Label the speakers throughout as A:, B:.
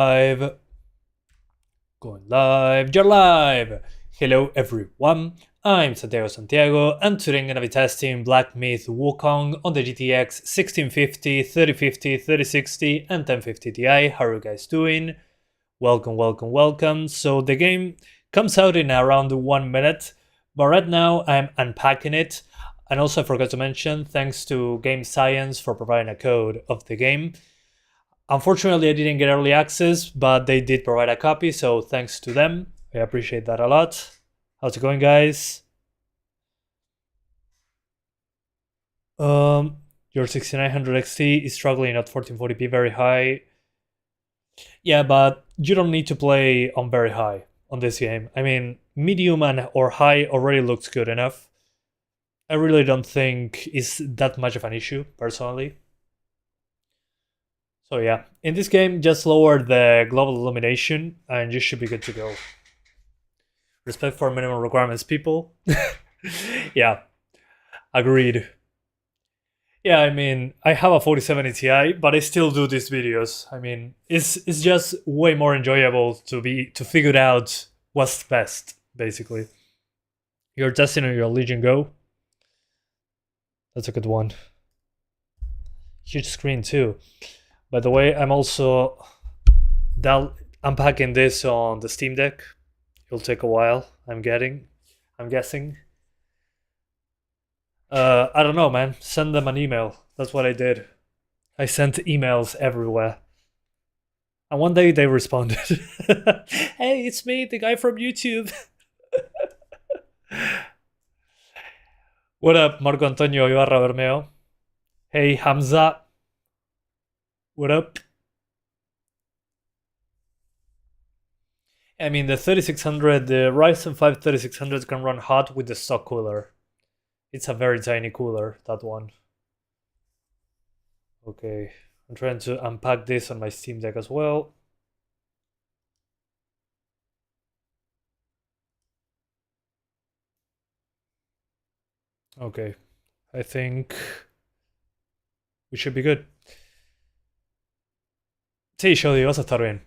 A: Live. Going live. You're live. Hello everyone. I'm Santiago and today I'm gonna be testing Black Myth Wukong on the GTX 1650, 3050, 3060 and 1050 Ti. How are you guys doing? Welcome. So the game comes out in around 1 minute, but right now I'm unpacking it. And also I forgot to mention, thanks to Game Science for providing a code of the game. Unfortunately, I didn't get early access, but they did provide a copy, so thanks to them. I appreciate that a lot. How's it going, guys? Your 6900 XT is struggling at 1440p very high. Yeah, but you don't need to play on very high on this game. I mean, medium and or high already looks good enough. I really don't think it's that much of an issue, personally. So yeah, in this game, just lower the global illumination and you should be good to go. Respect for minimum requirements, people. Yeah, agreed. Yeah, I mean, I have a 4070 Ti, but I still do these videos. I mean, it's just way more enjoyable to figure out what's best, basically. You're testing on your Legion Go. That's a good one. Huge screen too. By the way, I'm also unpacking this on the Steam Deck. It'll take a while, I'm guessing. I don't know, man. Send them an email. That's what I did. I sent emails everywhere. And one day they responded. Hey, it's me, the guy from YouTube. What up, Marco Antonio Ibarra Bermeo? Hey, Hamza. What up? I mean, the 3600, the Ryzen 5 3600 can run hot with the stock cooler. It's a very tiny cooler, that one. Okay, I'm trying to unpack this on my Steam Deck as well. Okay, I think we should be good. Sí, Shodi, vas a estar bien.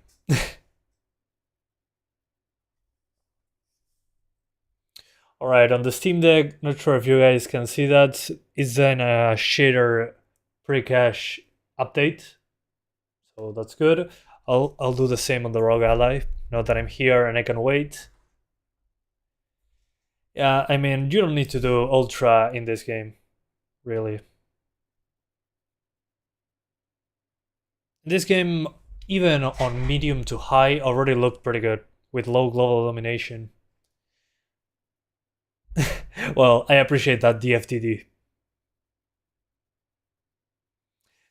A: Alright, on the Steam Deck, not sure if you guys can see that, it's in a shader pre-cache update. So that's good. I'll do the same on the ROG Ally, now that I'm here and I can wait. Yeah, I mean, you don't need to do Ultra in this game, really. This game, even on medium to high, already looked pretty good with low global illumination. Well, I appreciate that, DFTD.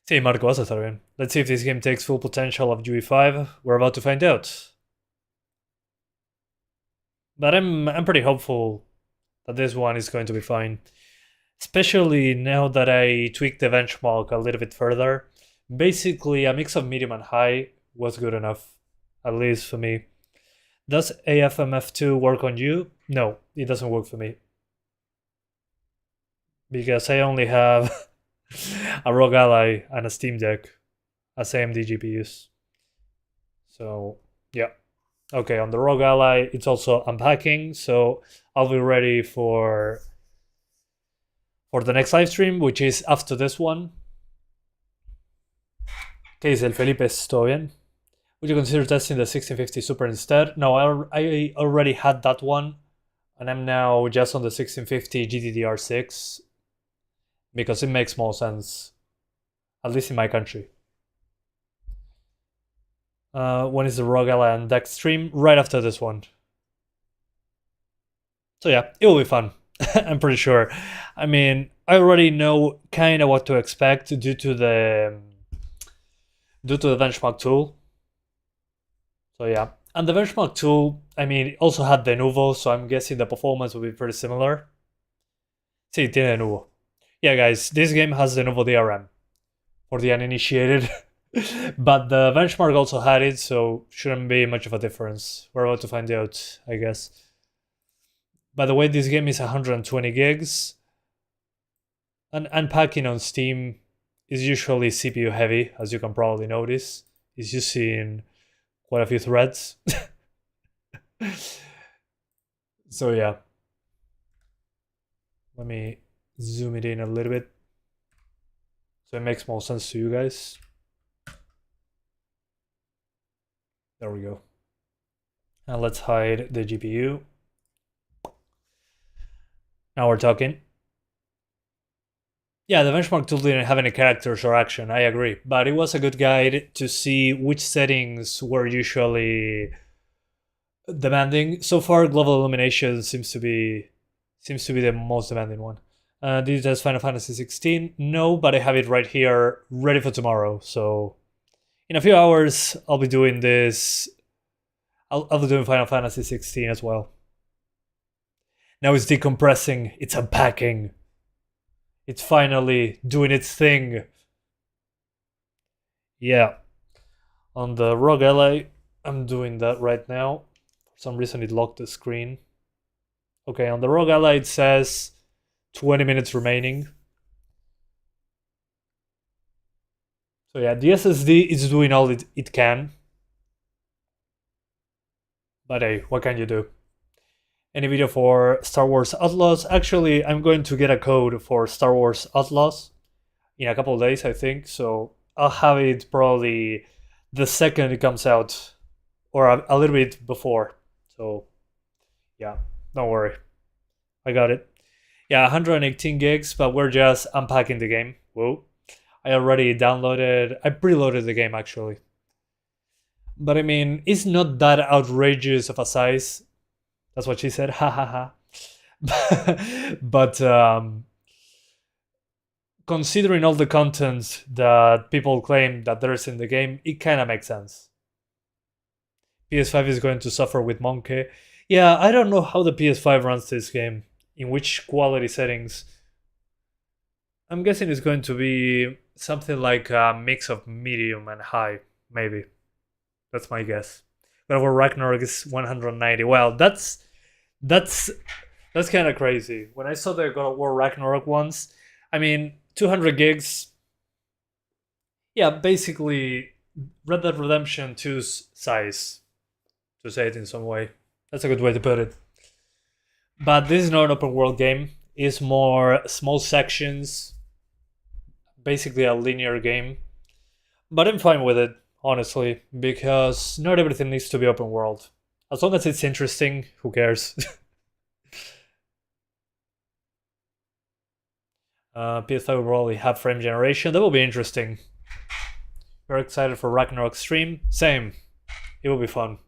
A: Sí, Marco, vas a estar bien. Let's see if this game takes full potential of UE5. We're about to find out. But I'm pretty hopeful that this one is going to be fine. Especially now that I tweaked the benchmark a little bit further. Basically, a mix of medium and high was good enough, at least for me. Does AFMF2 work on you? No, it doesn't work for me. Because I only have a ROG Ally and a Steam Deck as AMD GPUs. So, yeah. Okay, on the ROG Ally, it's also unpacking, so I'll be ready for the next live stream, which is after this one. ¿Qué dice el Felipe? ¿Todo bien? Would you consider testing the 1650 Super instead? No, I already had that one, and I'm now just on the 1650 GDDR6 because it makes more sense, at least in my country. When is the ROG Ally and Deck stream? Right after this one. So yeah, it will be fun. I'm pretty sure. I mean, I already know kind of what to expect due to the benchmark tool. So yeah, and the benchmark tool, I mean, it also had the Nuvo, so I'm guessing the performance will be pretty similar. Sí, tiene Nuvo. Yeah, guys, this game has the Nuvo DRM for the uninitiated. But the benchmark also had it, so shouldn't be much of a difference. We're about to find out, I guess. By the way, this game is 120 gigs. And unpacking on Steam is usually CPU heavy, as you can probably notice. It's using quite a few threads. So yeah, let me zoom it in a little bit so it makes more sense to you guys. There we go. And let's hide the GPU. Now we're talking. Yeah, the benchmark tool didn't have any characters or action, I agree, but it was a good guide to see which settings were usually demanding. So far, global illumination seems to be the most demanding one. Did you test Final Fantasy 16? No, but I have it right here, ready for tomorrow. So in a few hours, I'll be doing this. I'll be doing Final Fantasy 16 as well. Now it's decompressing, it's unpacking. It's finally doing its thing. Yeah. On the ROG Ally, I'm doing that right now. For some reason it locked the screen. Okay, on the ROG Ally it says 20 minutes remaining. So yeah, the SSD is doing all it can. But hey, what can you do? Any video for Star Wars Outlaws? Actually, I'm going to get a code for Star Wars Outlaws in a couple of days, I think. So I'll have it probably the second it comes out, or a little bit before. So yeah, don't worry. I got it. Yeah, 118 gigs, but we're just unpacking the game. Whoa. I preloaded the game actually. But I mean, it's not that outrageous of a size. That's what she said, ha ha ha. But considering all the content that people claim that there's in the game, it kind of makes sense. PS5 is going to suffer with Monkey. Yeah, I don't know how the PS5 runs this game, in which quality settings. I'm guessing it's going to be something like a mix of medium and high, maybe. That's my guess. God of War Ragnarok is 190. Well, that's kind of crazy. When I saw the God of War Ragnarok once, I mean, 200 gigs. Yeah, basically Red Dead Redemption 2's size, to say it in some way. That's a good way to put it. But this is not an open world game. It's more small sections, basically a linear game. But I'm fine with it, honestly, because not everything needs to be open world. As long as it's interesting, who cares? PS5 will probably have frame generation. That will be interesting. Very excited for Ragnarok stream. Same. It will be fun.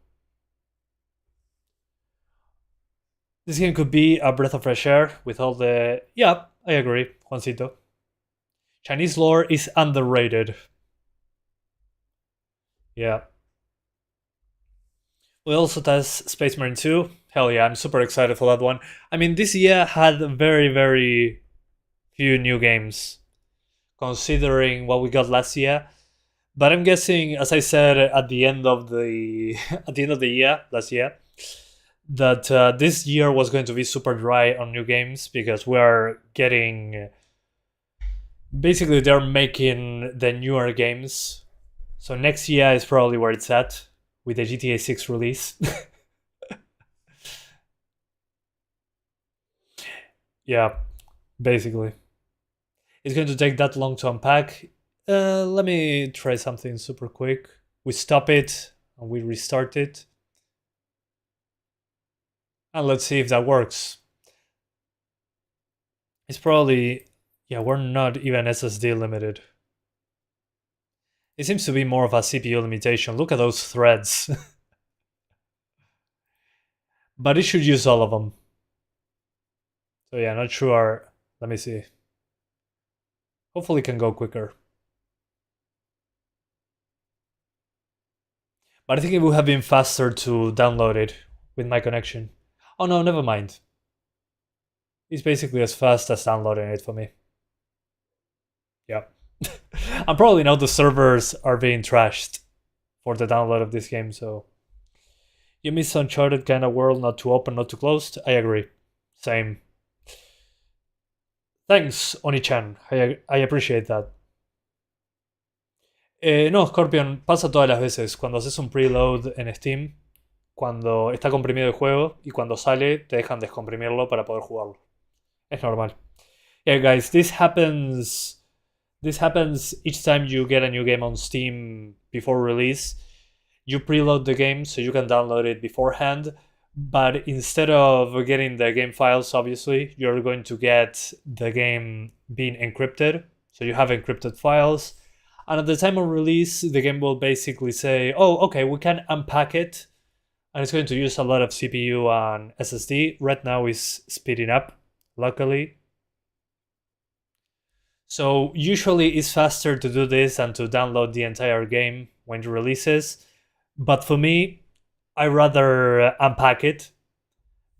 A: This game could be a breath of fresh air with all the... Yeah, I agree, Juancito. Chinese lore is underrated. Yeah. We also test Space Marine 2. Hell yeah, I'm super excited for that one. I mean, this year had very, very few new games, considering what we got last year. But I'm guessing, as I said at the end of the year last year, that this year was going to be super dry on new games because we are getting... Basically, they're making the newer games. So next year is probably where it's at with the GTA 6 release. Yeah, basically. It's going to take that long to unpack. Let me try something super quick. We stop it and we restart it. And let's see if that works. It's probably... Yeah, we're not even SSD limited. It seems to be more of a CPU limitation. Look at those threads. But it should use all of them. So yeah, not sure. Let me see. Hopefully it can go quicker. But I think it would have been faster to download it with my connection. Oh no, never mind. It's basically as fast as downloading it for me. Yeah. And probably now the servers are being trashed for the download of this game, so... You miss Uncharted kind of world, not too open, not too closed? I agree. Same. Thanks, Oni-chan. I appreciate that. No, Scorpion, pasa todas las veces. Cuando haces un preload en Steam, cuando está comprimido el juego y cuando sale, te dejan descomprimirlo para poder jugarlo. Es normal. Yeah, guys, this happens. This happens each time you get a new game on Steam before release. You preload the game so you can download it beforehand, but instead of getting the game files, obviously, you're going to get the game being encrypted. So you have encrypted files. And at the time of release, the game will basically say, oh, okay, we can unpack it. And it's going to use a lot of CPU and SSD. Right now it's speeding up, luckily. So usually it's faster to do this than to download the entire game when it releases. But for me, I rather unpack it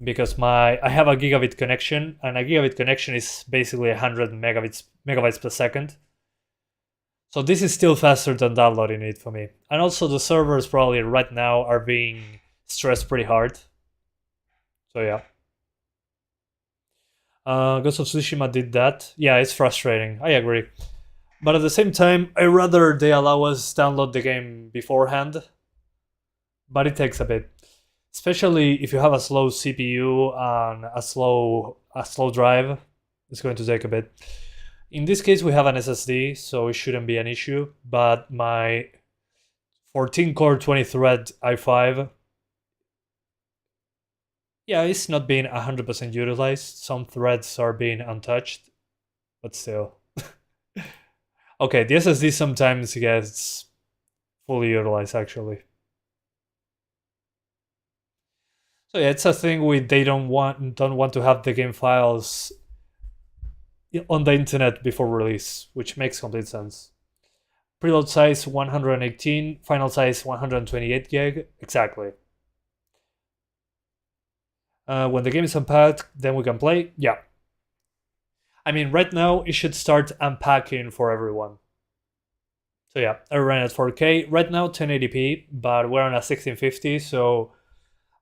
A: because I have a gigabit connection, and a gigabit connection is basically 100 megabytes per second. So this is still faster than downloading it for me. And also the servers probably right now are being stressed pretty hard. So yeah. Ghost of Tsushima did that. Yeah, it's frustrating. I agree. But at the same time, I rather they allow us download the game beforehand. But it takes a bit. Especially if you have a slow CPU and a slow drive, it's going to take a bit. In this case, we have an SSD, so it shouldn't be an issue. But my 14-core 20-thread i5, yeah, it's not being 100% utilized. Some threads are being untouched, but still. Okay, the SSD sometimes gets fully utilized, actually. So yeah, it's a thing they don't want to have the game files on the internet before release, which makes complete sense. Preload size 118, final size 128 gig, exactly. When the game is unpacked, then we can play. Yeah. I mean, right now it should start unpacking for everyone. So yeah, I ran at 4K. Right now 1080p, but we're on a 1650, so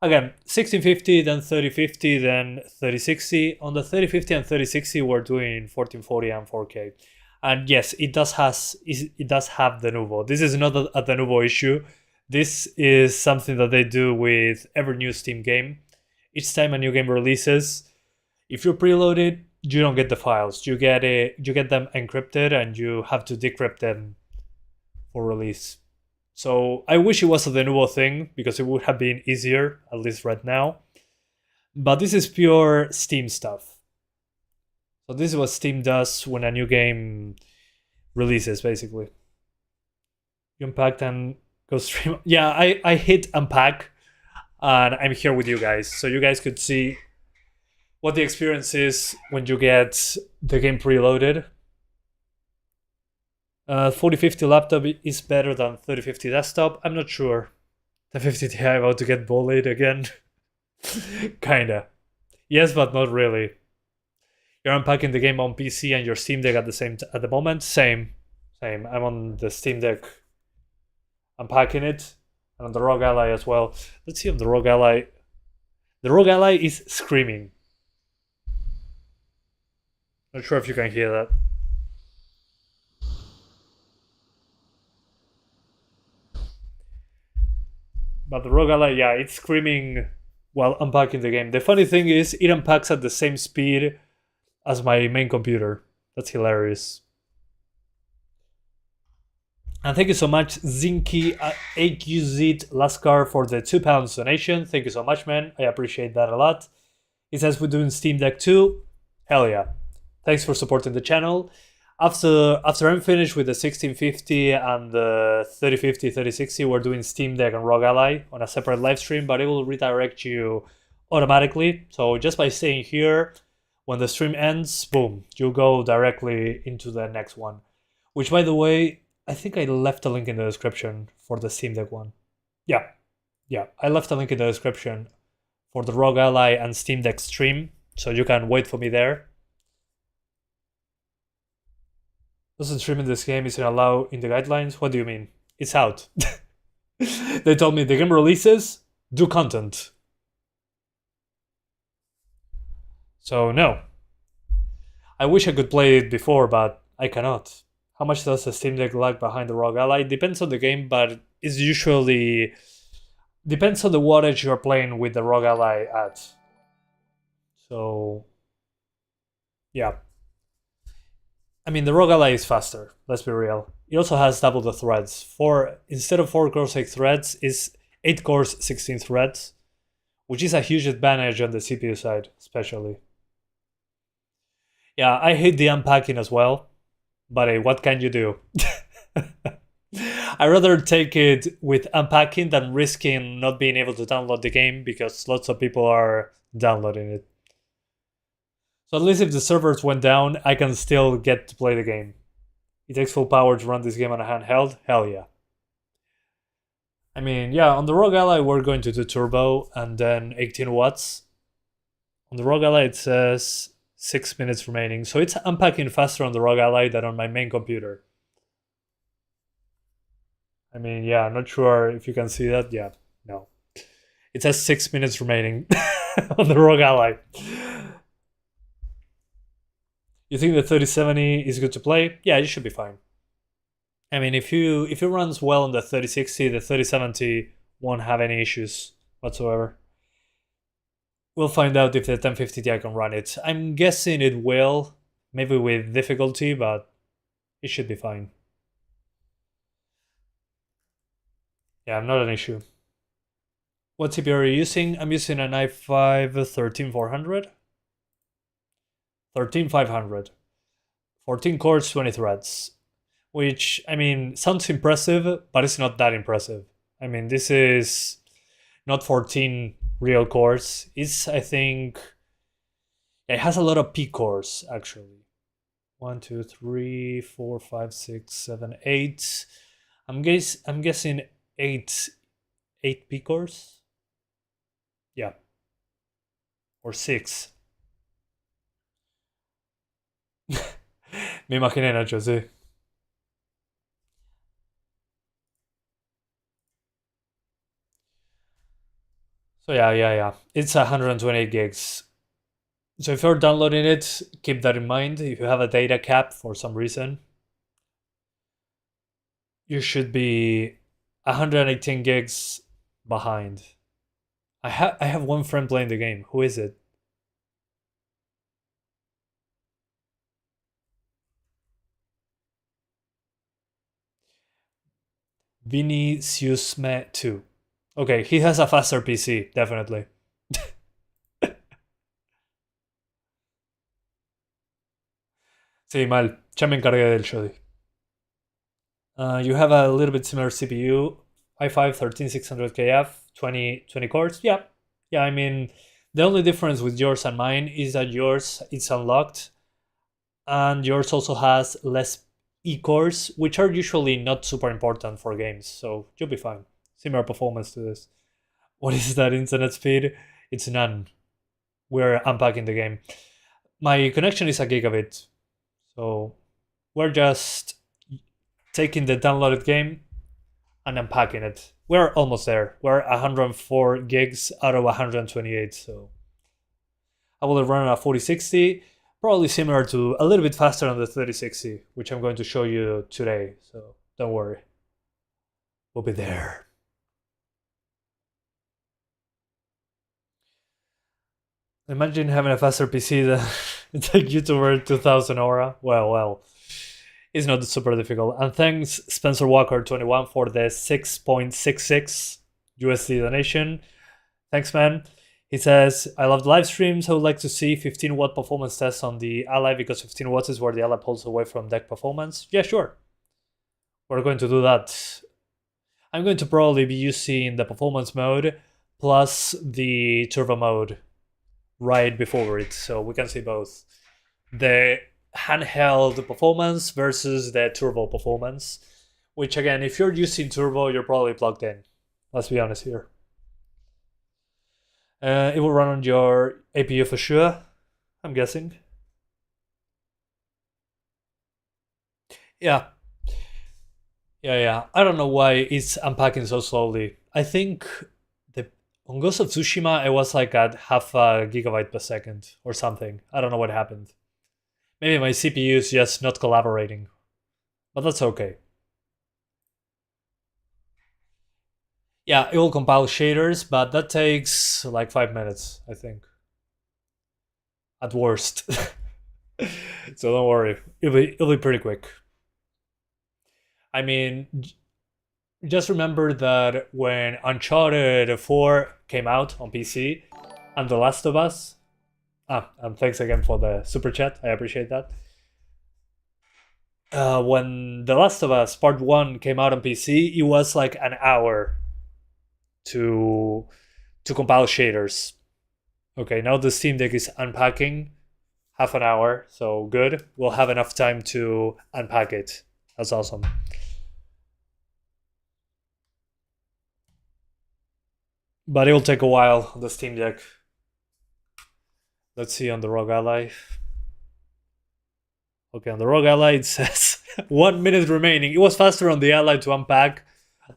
A: again, 1650, then 3050, then 3060. On the 3050 and 3060, we're doing 1440 and 4K. And yes, it does have the Nouveau. This is not a the Nouveau issue. This is something that they do with every new Steam game. Each time a new game releases, if you preload it, you don't get the files. You get them encrypted, and you have to decrypt them for release. So I wish it was a de novo thing, because it would have been easier, at least right now. But this is pure Steam stuff. So this is what Steam does when a new game releases, basically. You unpack and go stream. Yeah, I hit unpack, and I'm here with you guys, so you guys could see what the experience is when you get the game preloaded. 4050 laptop is better than 3050 desktop. I'm not sure. The 50 Ti about to get bullied again. Kinda. Yes, but not really. You're unpacking the game on PC and your Steam Deck at the moment. Same. I'm on the Steam Deck unpacking it, and on the Rogue Ally as well. Let's see if the Rogue Ally. The Rogue Ally is screaming. Not sure if you can hear that. But the Rogue Ally, yeah, it's screaming while unpacking the game. The funny thing is, it unpacks at the same speed as my main computer. That's hilarious. And thank you so much, Zinky HUZ Lascar, for the £2 donation. Thank you so much, man. I appreciate that a lot. He says we're doing Steam Deck 2. Hell yeah. Thanks for supporting the channel. After I'm finished with the 1650 and the 3050, 3060, we're doing Steam Deck and Rogue Ally on a separate live stream, but it will redirect you automatically. So just by staying here, when the stream ends, boom, you'll go directly into the next one. Which, by the way, I think I left a link in the description for the Steam Deck one. Yeah, I left a link in the description for the Rogue Ally and Steam Deck stream, so you can wait for me there. Doesn't streaming this game isn't allowed in the guidelines? What do you mean? It's out. They told me the game releases, do content. So no. I wish I could play it before, but I cannot. How much does the Steam Deck lag behind the ROG Ally? Depends on the game, but it's usually depends on the wattage you're playing with the ROG Ally at. So yeah. I mean, the ROG Ally is faster, let's be real. It also has double the threads. Instead of 4 cores, 8 threads, it's 8 cores, 16 threads, which is a huge advantage on the CPU side, especially. Yeah, I hate the unpacking as well, but what can you do? I'd rather take it with unpacking than risking not being able to download the game because lots of people are downloading it. So at least if the servers went down, I can still get to play the game. It takes full power to run this game on a handheld? Hell yeah. I mean, yeah, on the ROG Ally we're going to do turbo and then 18 watts. On the ROG Ally it says 6 minutes remaining. So it's unpacking faster on the ROG Ally than on my main computer. I mean, yeah, I'm not sure if you can see that. Yeah, no. It says 6 minutes remaining on the ROG Ally. You think the 3070 is good to play? Yeah, it should be fine. I mean, if it runs well on the 3060, the 3070 won't have any issues whatsoever. We'll find out if the 1050 Ti can run it. I'm guessing it will, maybe with difficulty, but it should be fine. Yeah, not an issue. What CPU are you using? I'm using an i5 13400. 13500. 14 cores, 20 threads. Which, I mean, sounds impressive, but it's not that impressive. I mean, this is not 14 real cores. It's, I think, it has a lot of P cores, actually. 1, 2, 3, 4, 5, 6, 7, 8. I'm guessing 8 P cores? Yeah. Or 6. Me imaginé, Nacho, sí. So yeah. It's 128 gigs. So if you're downloading it, keep that in mind. If you have a data cap for some reason, you should be 118 gigs behind. I have one friend playing the game. Who is it? Vinicius 2. Okay, he has a faster PC, definitely. Sí, mal. Ya me encargué del Shoddy. You have a little bit similar CPU. i5 13600KF, 20 cores. Yeah, I mean, the only difference with yours and mine is that yours is unlocked, and yours also has less E-cores, which are usually not super important for games, so you'll be fine. Similar performance to this. What is that internet speed? It's none. We're unpacking the game. My connection is a gigabit, so we're just taking the downloaded game and unpacking it. We're almost there. We're 104 gigs out of 128, so I will run a 4060, probably similar to a little bit faster on the 3060, which I'm going to show you today, so don't worry. We'll be there. Imagine having a faster PC than the YouTuber 2000 Aura. Well, it's not super difficult. And thanks Spencer Walker 21 for the 6.66 USD donation. Thanks, man. He says, I love the live streams. I would like to see 15 watt performance tests on the Ally because 15 watts is where the Ally pulls away from deck performance. Yeah, sure. We're going to do that. I'm going to probably be using the performance mode plus the turbo mode right before it, so we can see both the handheld performance versus the turbo performance, which again, if you're using turbo, you're probably plugged in. Let's be honest here. It will run on your APU for sure, I'm guessing. Yeah. I don't know why it's unpacking so slowly. I think on Ghost of Tsushima, I was like at half a gigabyte per second or something. I don't know what happened. Maybe my CPU is just not collaborating. but that's okay. Yeah, it will compile shaders, but that takes like 5 minutes, I think. At worst. So don't worry, it'll be pretty quick. I mean, just remember that when Uncharted 4 came out on PC and The Last of Us, and thanks again for the super chat, I appreciate that. When The Last of Us Part 1 came out on PC, it was like an hour to compile shaders. Okay, now the Steam Deck is unpacking, half an hour, so good. We'll have enough time to unpack it. That's awesome. But it'll take a while on the Steam Deck. Let's see on the ROG Ally. Okay, on the ROG Ally it says 1 minute remaining. It was faster on the Ally to unpack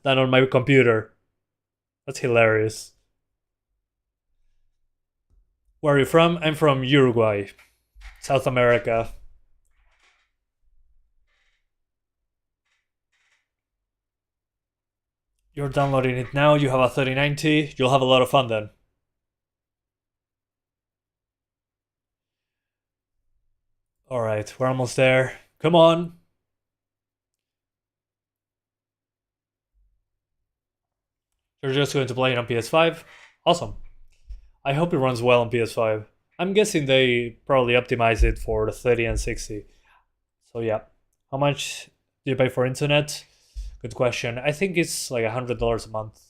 A: than on my computer. That's hilarious. Where are you from? I'm from Uruguay, South America. You're downloading it now, you have a 3090, you'll have a lot of fun then. Alright, we're almost there. Come on! You're just going to play it on PS5? Awesome. I hope it runs well on PS5. I'm guessing they probably optimize it for the 30 and 60. So yeah. How much do you pay for internet? Good question. I think it's like $100 a month.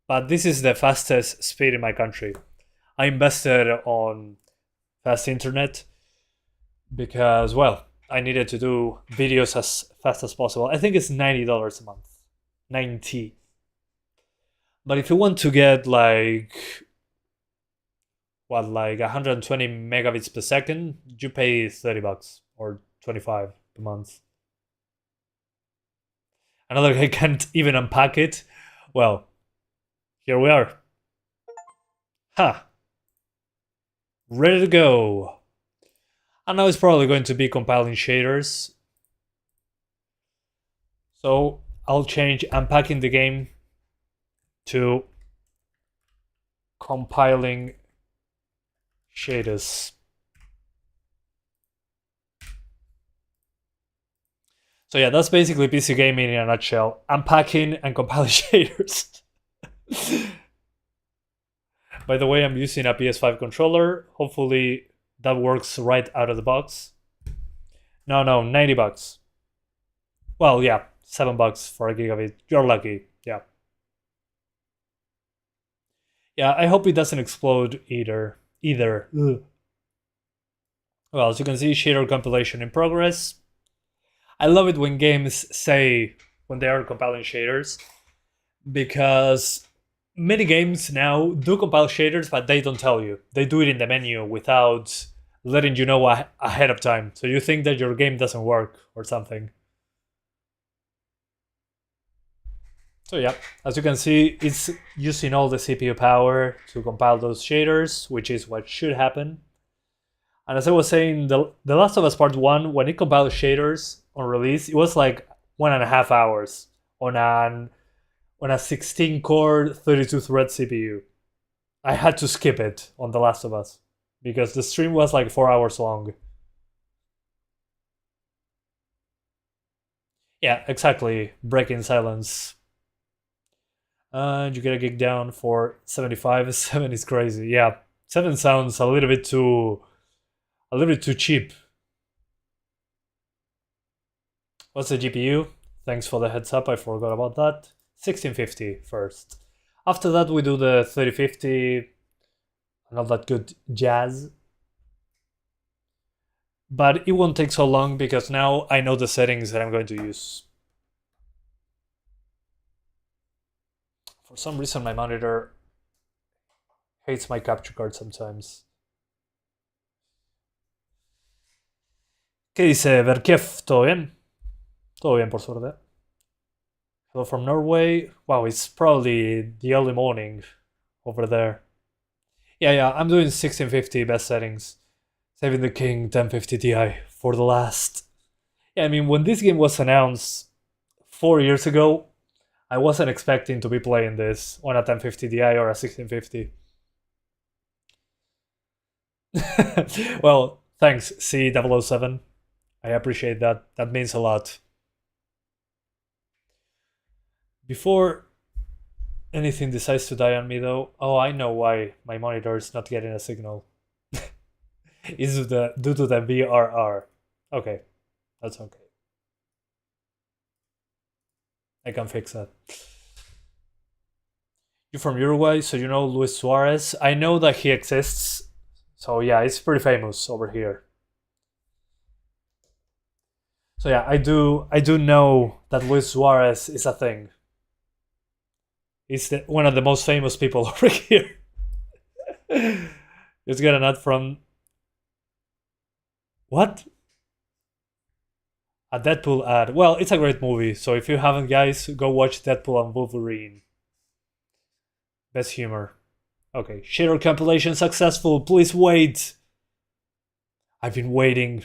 A: But this is the fastest speed in my country. I invested on fast internet because, well, I needed to do videos as fast as possible. I think it's $90 a month. 90. But if you want to get like 120 megabits per second, you pay $30 or 25 per month. Another guy can't even unpack it. Well, here we are. Ha! Ready to go. And now it's probably going to be compiling shaders. So I'll change unpacking the game to compiling shaders. So yeah, that's basically PC gaming in a nutshell. Unpacking and compiling shaders. By the way, I'm using a PS5 controller. Hopefully that works right out of the box. No, $90. Well, yeah, $7 for a gigabit. You're lucky, yeah. Yeah, I hope it doesn't explode either. Ugh. Well, as you can see, shader compilation in progress. I love it when games say when they are compiling shaders, because many games now do compile shaders, but they don't tell you. They do it in the menu without letting you know ahead of time. So you think that your game doesn't work or something. So yeah, as you can see, it's using all the CPU power to compile those shaders, which is what should happen. And as I was saying, the Last of Us Part 1, when it compiled shaders on release, it was like 1.5 hours on a 16-core, 32-thread CPU. I had to skip it on The Last of Us because the stream was like 4 hours long. Yeah, exactly. Breaking silence. And you get a gig down for 75. 7 is crazy. Yeah, 7 sounds a little bit too cheap. What's the GPU? Thanks for the heads up, I forgot about that. 1650 first. After that we do the 3050, not that good jazz. But it won't take so long because now I know the settings that I'm going to use. For some reason my monitor hates my capture card sometimes. ¿Qué dice Berkiev? ¿Todo bien? Todo bien, por suerte. Hello from Norway. Wow, it's probably the early morning over there. Yeah, I'm doing 1650 best settings. Saving the King 1050 Ti for the last. Yeah, I mean, when this game was announced 4 years ago, I wasn't expecting to be playing this on a 1050 Ti or a 1650. Well, thanks, C007. I appreciate that. That means a lot. Before anything decides to die on me, though, oh, I know why my monitor is not getting a signal. It's due to the VRR. Okay, that's okay. I can fix that. You're from Uruguay, so you know Luis Suarez. I know that he exists. So yeah, it's pretty famous over here. So yeah, I do know that Luis Suarez is a thing. He's one of the most famous people over here. Let's get an ad from... What? A Deadpool ad. Well, it's a great movie, so if you haven't, guys, go watch Deadpool and Wolverine. Best humor. Okay, shader compilation successful. Please wait. I've been waiting.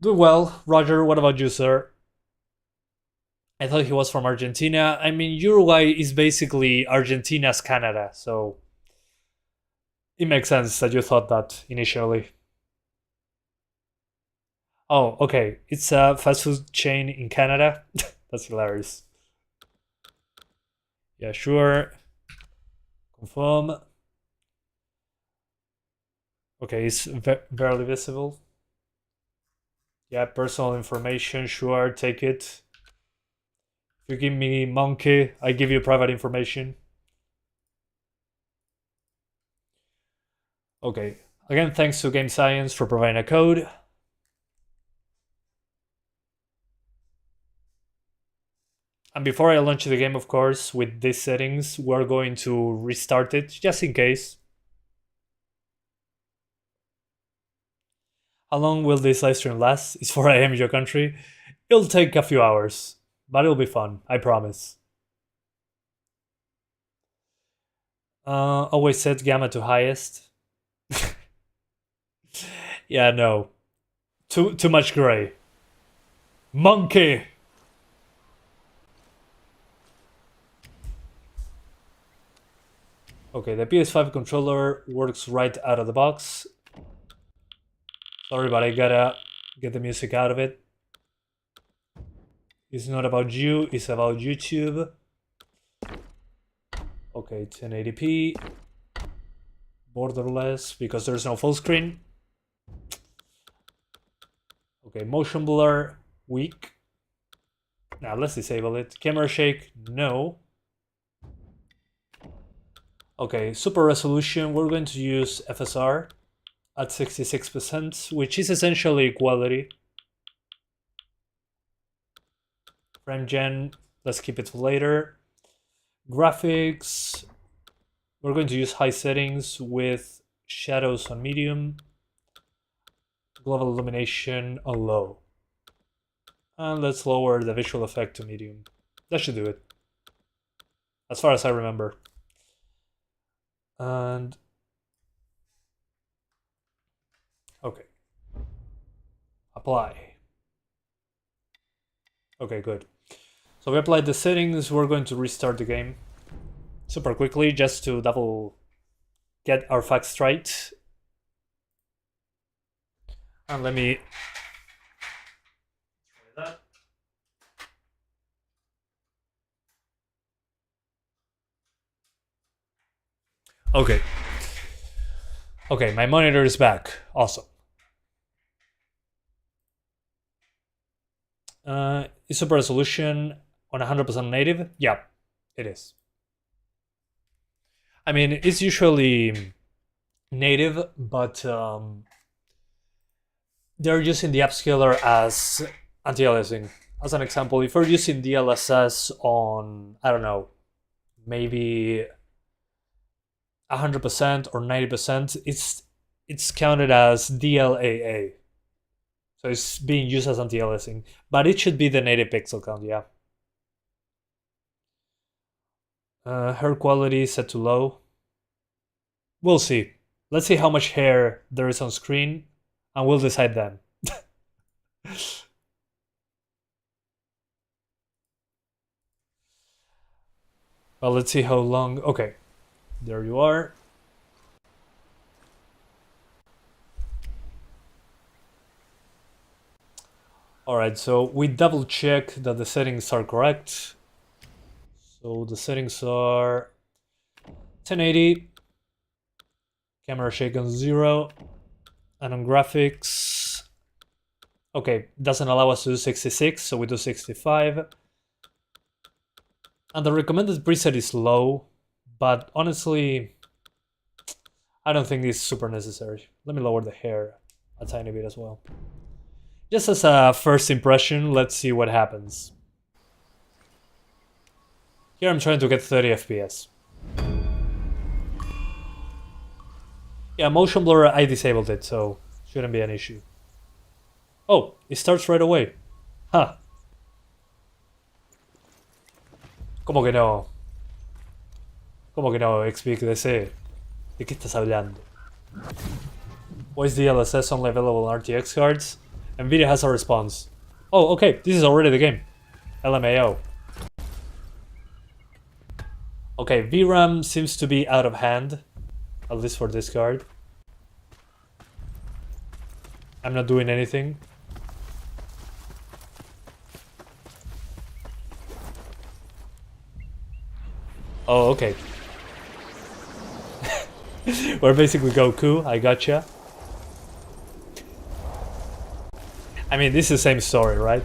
A: Doing well. Roger, what about you, sir? I thought he was from Argentina. I mean, Uruguay is basically Argentina's Canada, so it makes sense that you thought that initially. Oh, okay. It's a fast food chain in Canada. That's hilarious. Yeah, sure. Confirm. Okay, it's barely visible. Yeah, personal information. Sure, take it. If you give me monkey, I give you private information. Okay. Again, thanks to Game Science for providing a code. And before I launch the game, of course, with these settings, we're going to restart it, just in case. How long will this livestream last? It's 4 AM in your country. It'll take a few hours, but it'll be fun, I promise. Always set gamma to highest. Yeah, no. Too much gray. Monkey! Okay, the PS5 controller works right out of the box. Sorry, but I gotta get the music out of it. It's not about you, it's about YouTube. Okay, 1080p. Borderless, because there's no full screen. Okay, motion blur, weak. Now let's disable it. Camera shake, no. Okay, super resolution, we're going to use FSR at 66%, which is essentially quality. Frame gen, let's keep it later. Graphics, we're going to use high settings with shadows on medium, global illumination on low. And let's lower the visual effect to medium. That should do it, as far as I remember. And okay, apply. Okay, good. So we applied the settings. We're going to restart the game super quickly just to get our facts straight. And let me try that. Okay. Okay, my monitor is back. Awesome. Is super resolution on 100% native? Yeah, it is. I mean, it's usually native, but they're using the upscaler as anti-aliasing. As an example, if you're using DLSS on, I don't know, maybe 100% or 90%, it's counted as DLAA. So it's being used as anti-aliasing, but it should be the native pixel count, yeah. Hair quality set to low. We'll see. Let's see how much hair there is on screen, and we'll decide then. Well, let's see how long. Okay, there you are. Alright, so we double check that the settings are correct. So the settings are 1080, camera shake on 0, and on graphics, okay, doesn't allow us to do 66, so we do 65. And the recommended preset is low, but honestly, I don't think it's super necessary. Let me lower the hair a tiny bit as well. Just as a first impression, let's see what happens. Here I'm trying to get 30 FPS. Yeah, motion blur, I disabled it, so shouldn't be an issue. Oh, it starts right away. Huh. ¿Cómo que no? ¿Cómo que no, XPXDC? ¿De qué estás hablando? Why is the DLSS only available on RTX cards? Nvidia has a response. Oh, okay, this is already the game. LMAO. Okay, VRAM seems to be out of hand, at least for this card. I'm not doing anything. Oh, okay. We're basically Goku, I gotcha. I mean, this is the same story, right?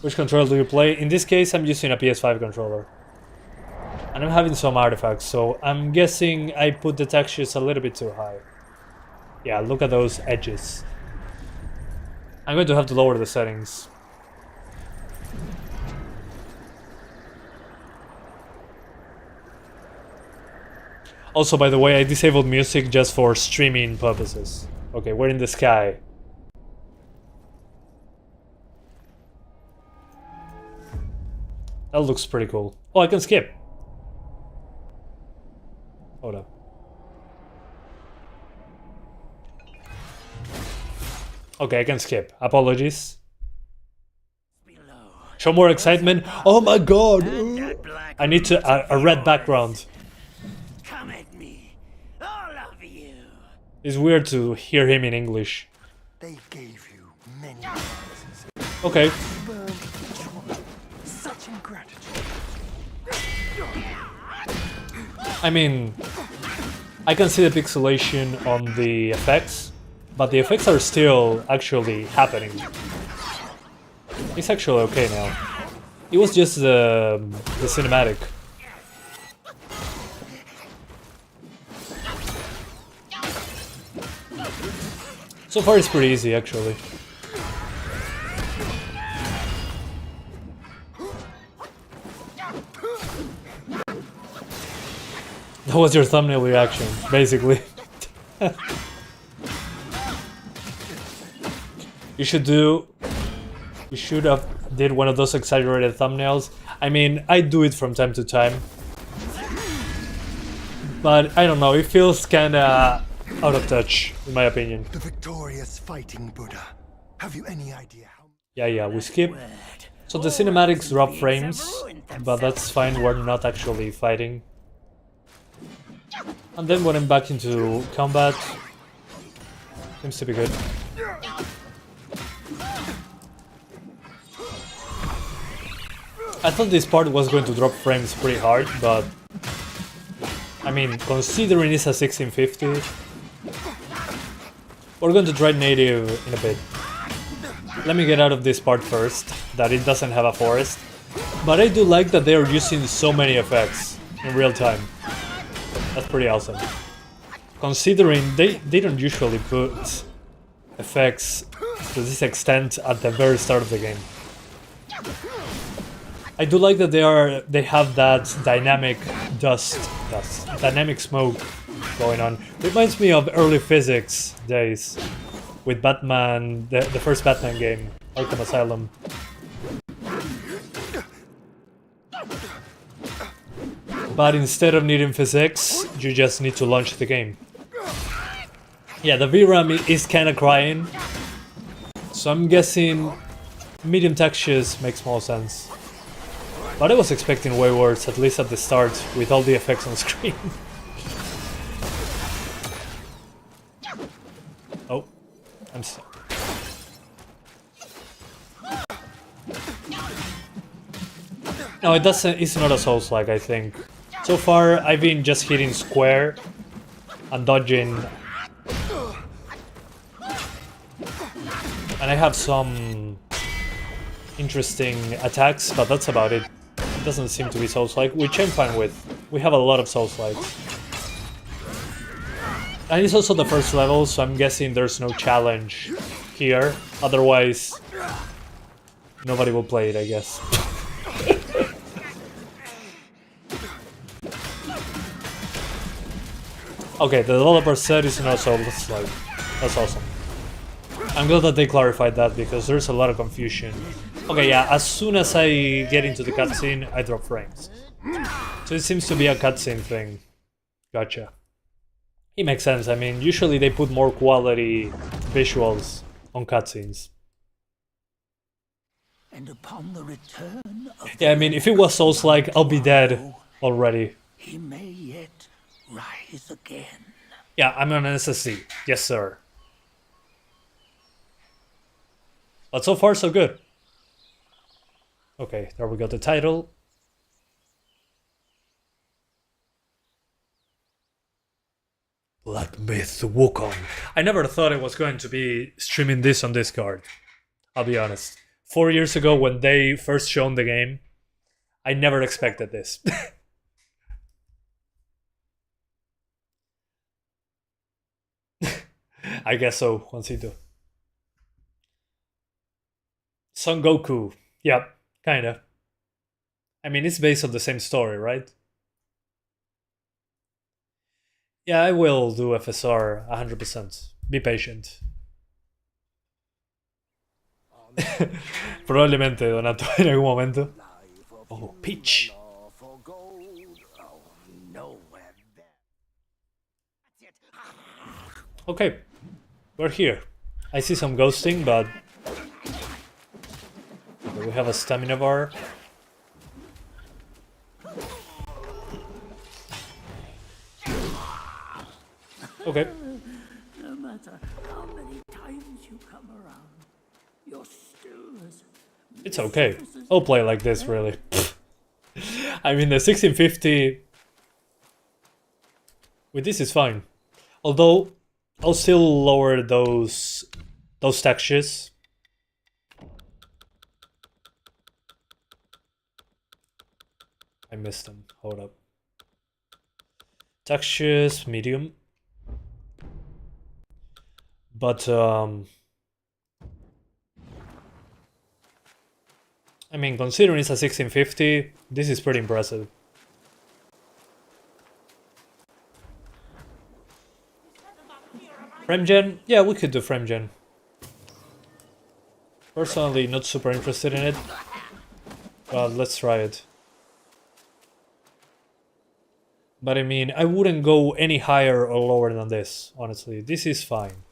A: Which controller do you play? In this case, I'm using a PS5 controller. And I'm having some artifacts, so I'm guessing I put the textures a little bit too high. Yeah, look at those edges. I'm going to have to lower the settings. Also, by the way, I disabled music just for streaming purposes. Okay, we're in the sky. That looks pretty cool. Oh, I can skip. Hold up. Okay, I can skip. Apologies. Show more excitement. Oh my god! I need a red background.
B: Come at me, all of you.
A: It's weird to hear him in English.
C: They gave you many chances.
A: Okay.
C: Such ingratitude.
A: I mean, I can see the pixelation on the effects, but the effects are still actually happening. It's actually okay now. It was just the cinematic. So far it's pretty easy actually. That was your thumbnail reaction, basically. You should have did one of those exaggerated thumbnails. I mean, I do it from time to time. But I don't know, it feels kinda out of touch, in my opinion.
C: The victorious fighting Buddha. Have you any idea how?
A: Yeah, we skip. So the cinematics drop frames, but that's fine, we're not actually fighting. And then when I'm back into combat, seems to be good. I thought this part was going to drop frames pretty hard, but I mean, considering it's a 1650, we're going to try native in a bit. Let me get out of this part first, that it doesn't have a forest. But I do like that they are using so many effects in real time. That's pretty awesome. Considering they don't usually put effects to this extent at the very start of the game. I do like that they have that dynamic dynamic smoke going on. Reminds me of early physics days with Batman, the first Batman game, Arkham Asylum. But instead of needing physics, you just need to launch the game. Yeah, the VRAM is kinda crying. So I'm guessing medium textures makes more sense. But I was expecting way worse, at least at the start, with all the effects on screen. Oh, I'm stuck. No, it doesn't. It's not a Souls-like, I think. So far, I've been just hitting square and dodging, and I have some interesting attacks, but that's about it. It doesn't seem to be Souls-like, which I'm fine with. We have a lot of Souls-likes. And it's also the first level, so I'm guessing there's no challenge here. Otherwise, nobody will play it, I guess. Okay, the developer said it's not Souls-like. That's awesome. I'm glad that they clarified that, because there's a lot of confusion. Okay, yeah, as soon as I get into the cutscene, I drop frames. So it seems to be a cutscene thing. Gotcha. It makes sense. I mean, usually they put more quality visuals on cutscenes.
B: And upon the return of
A: Yeah, I mean, if it was Souls-like, I'll be dead already.
B: he may yet rise again.
A: Yeah, I'm on an SSD. Yes, sir. But so far, so good. Okay, there we go, the title. Black Myth Wukong. I never thought it was going to be streaming this on Discord. I'll be honest. 4 years ago, when they first shown the game, I never expected this. I guess so, Juancito. Son Goku. Yep, kinda. I mean, it's based on the same story, right? Yeah, I will do FSR 100%. Be patient. Probablemente, Donato, en algún momento. Oh, Peach. Okay, we're here. I see some ghosting, but okay, we have a stamina bar. Okay.
B: No matter how many times you come around, you're still as
A: It's okay. I'll play like this, really. I mean, the 1650 with this is fine. Although, I'll still lower those textures. I missed them. Hold up. Textures, medium. But, I mean, considering it's a 1650, this is pretty impressive. Frame gen? Yeah, we could do frame gen. Personally, not super interested in it, but let's try it. But I mean, I wouldn't go any higher or lower than this, honestly. This is fine.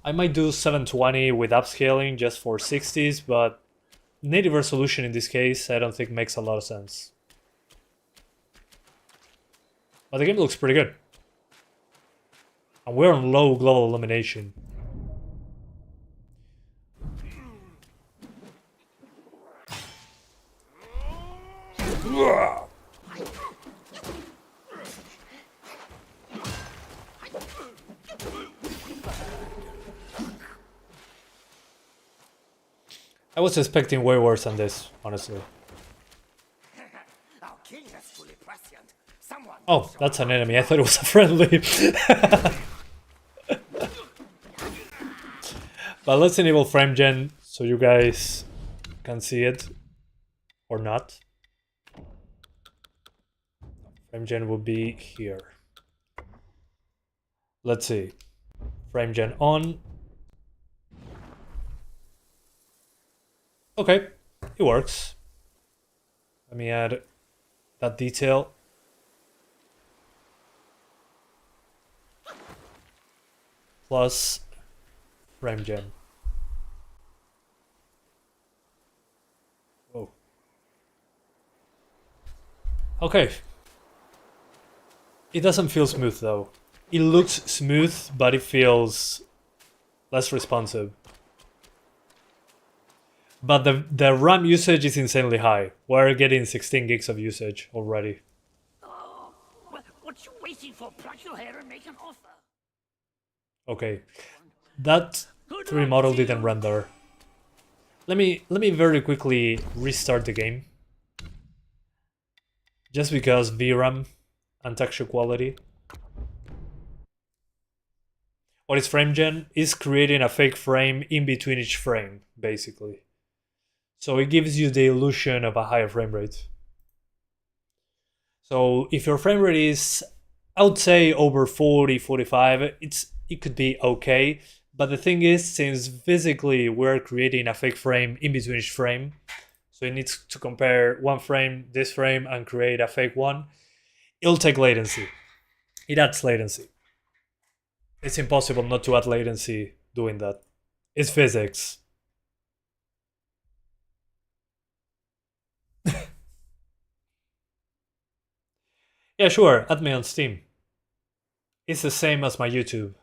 A: I might do 720 with upscaling just for 60s, but native resolution in this case I don't think makes a lot of sense. But the game looks pretty good. And we're on low global illumination. I was expecting way worse than this, honestly. Oh, that's an enemy. I thought it was a friendly. But let's enable frame gen so you guys can see it. Or not. Frame gen will be here. Let's see. Frame gen on. Okay, it works. Let me add that detail. Plus frame gen. Oh. Okay. It doesn't feel smooth though. It looks smooth, but it feels less responsive. But the RAM usage is insanely high. We're getting 16 gigs of usage already.
B: Oh, what you waiting for? Pluck your hair and make an offer.
A: Okay. That 3D model didn't render. Let me very quickly restart the game. Just because VRAM and texture quality. What is frame gen? Is creating a fake frame in between each frame, basically. So it gives you the illusion of a higher frame rate. So if your frame rate is, I would say over 40, 45, it could be okay. But the thing is, since physically we're creating a fake frame in between each frame, so it needs to compare one frame, this frame, and create a fake one, it'll take latency. It adds latency. It's impossible not to add latency doing that. It's physics. Yeah, sure, add me on Steam. It's the same as my YouTube.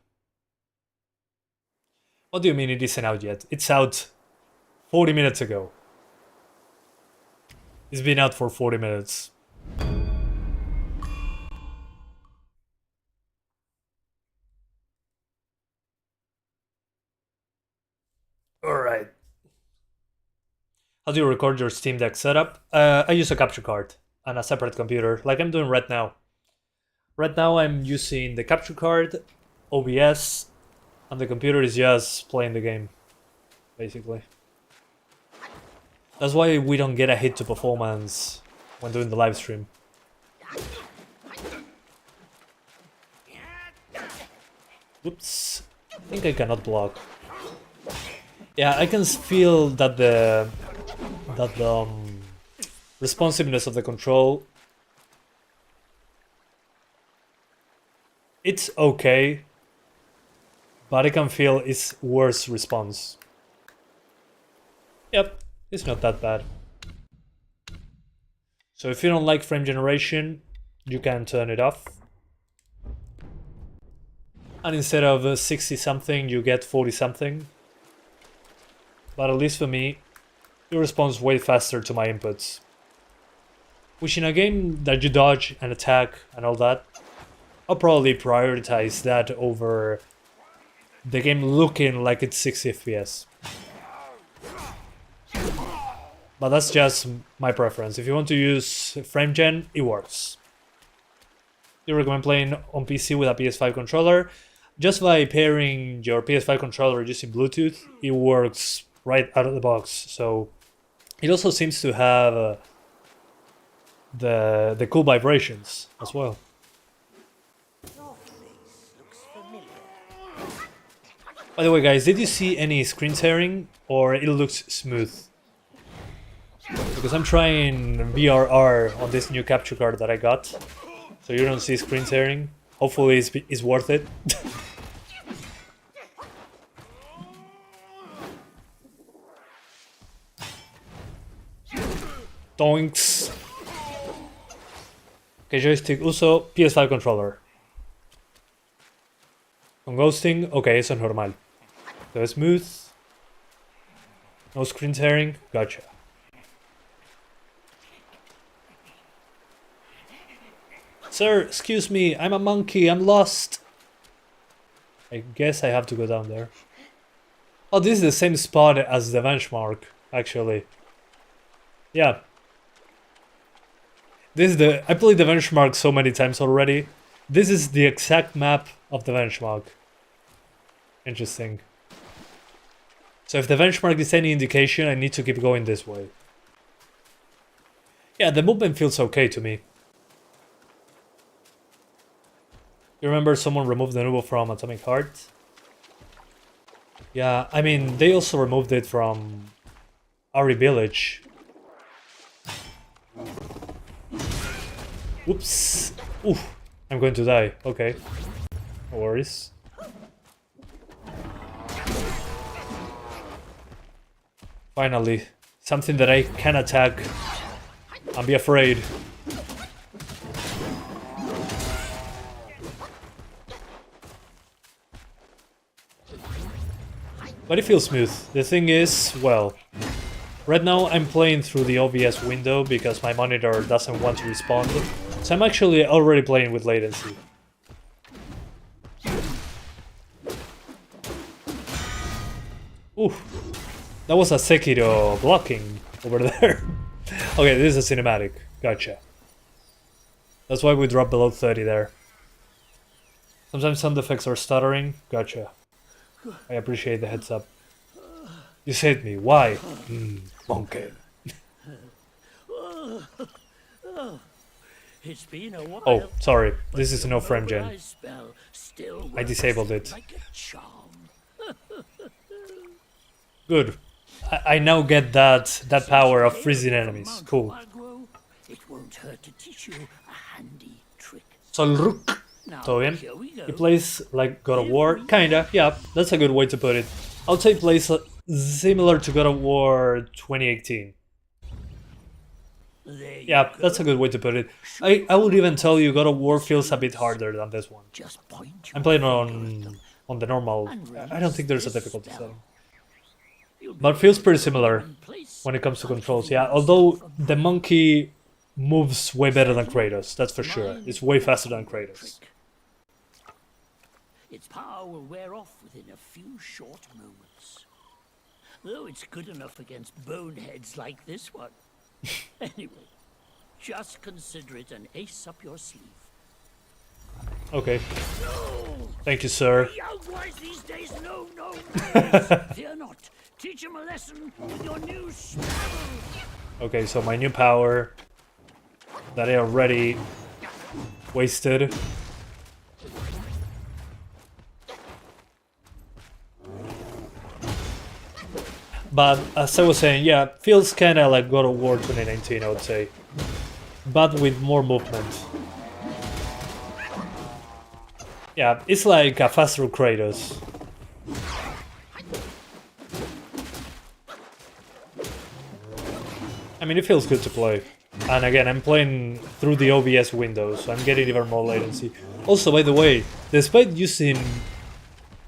A: What do you mean it isn't out yet? It's out 40 minutes ago. It's been out for 40 minutes. Alright. How do you record your Steam Deck setup? I use a capture card and a separate computer, like I'm doing right now. Right now I'm using the capture card, OBS, and the computer is just playing the game, basically. That's why we don't get a hit to performance when doing the live stream. Oops, I think I cannot block. Yeah, I can feel that the responsiveness of the control, it's okay, but I can feel it's worse response. Yep, it's not that bad. So if you don't like frame generation, you can turn it off. And instead of 60 something, you get 40 something. But at least for me, it responds way faster to my inputs. Which in a game that you dodge and attack and all that, I'll probably prioritize that over the game looking like it's 60 FPS. But that's just my preference. If you want to use frame gen, it works. Do you recommend playing on PC with a PS5 controller? Just by pairing your PS5 controller using Bluetooth, it works right out of the box. So it also seems to have the cool vibrations as well. By the way, guys, did you see any screen tearing, or it looks smooth? Because I'm trying VRR on this new capture card that I got, so you don't see screen tearing. Hopefully it's worth it. Doinks. Okay, joystick uso, PS5 controller. Con ghosting, okay, eso es normal. So smooth. No screen tearing, gotcha. Sir, excuse me, I'm a monkey, I'm lost. I guess I have to go down there. Oh, this is the same spot as the benchmark, actually. Yeah. I played the benchmark so many times already. This is the exact map of the benchmark. Interesting. So if the benchmark is any indication, I need to keep going this way. Yeah, the movement feels okay to me. You remember someone removed the Nubo from Atomic Heart? Yeah, I mean, they also removed it from Ari Village. Whoops. Oof. I'm going to die. Okay. No worries. Finally, something that I can attack and be afraid. But it feels smooth. The thing is, well, right now I'm playing through the OBS window because my monitor doesn't want to respond. So I'm actually already playing with latency. Ooh, that was a Sekiro blocking over there. Okay, this is a cinematic. Gotcha. That's why we dropped below 30 there. Sometimes sound effects are stuttering. Gotcha. I appreciate the heads up. You saved me. Why? Monkey.
B: It's been a while.
A: Oh, sorry. This is no frame gen. I disabled it.
B: Like a charm.
A: Good. I now get that power of freezing enemies. Cool.
B: It won't hurt to teach you a handy trick.
A: Solruk. ¿Todo bien?
B: Here we go.
A: He plays like God of War. Kinda, yeah. That's a good way to put it. I would say he plays similar to God of War 2018. Yeah, that's a good way to put it. I would even tell you God of War feels a bit harder than this one. I'm playing on the normal. I don't think there's a difficulty setting. But feels pretty similar when it comes to controls, yeah. Although the monkey moves way better than Kratos, that's for sure. It's way faster than Kratos.
B: Its power will wear off within a few short moments. Though it's good enough against boneheads like this one. Anyway, just consider it an ace up your sleeve.
A: Okay. Thank you, sir.
B: Young boys these days, no. Fear not. Teach him a lesson with your new spell.
A: Okay, so my new power that I already wasted. But as I was saying, yeah, feels kinda like God of War 2019, I would say. But with more movement. Yeah, it's like a faster Kratos. I mean, it feels good to play. And again, I'm playing through the OBS window, so I'm getting even more latency. Also, by the way, despite using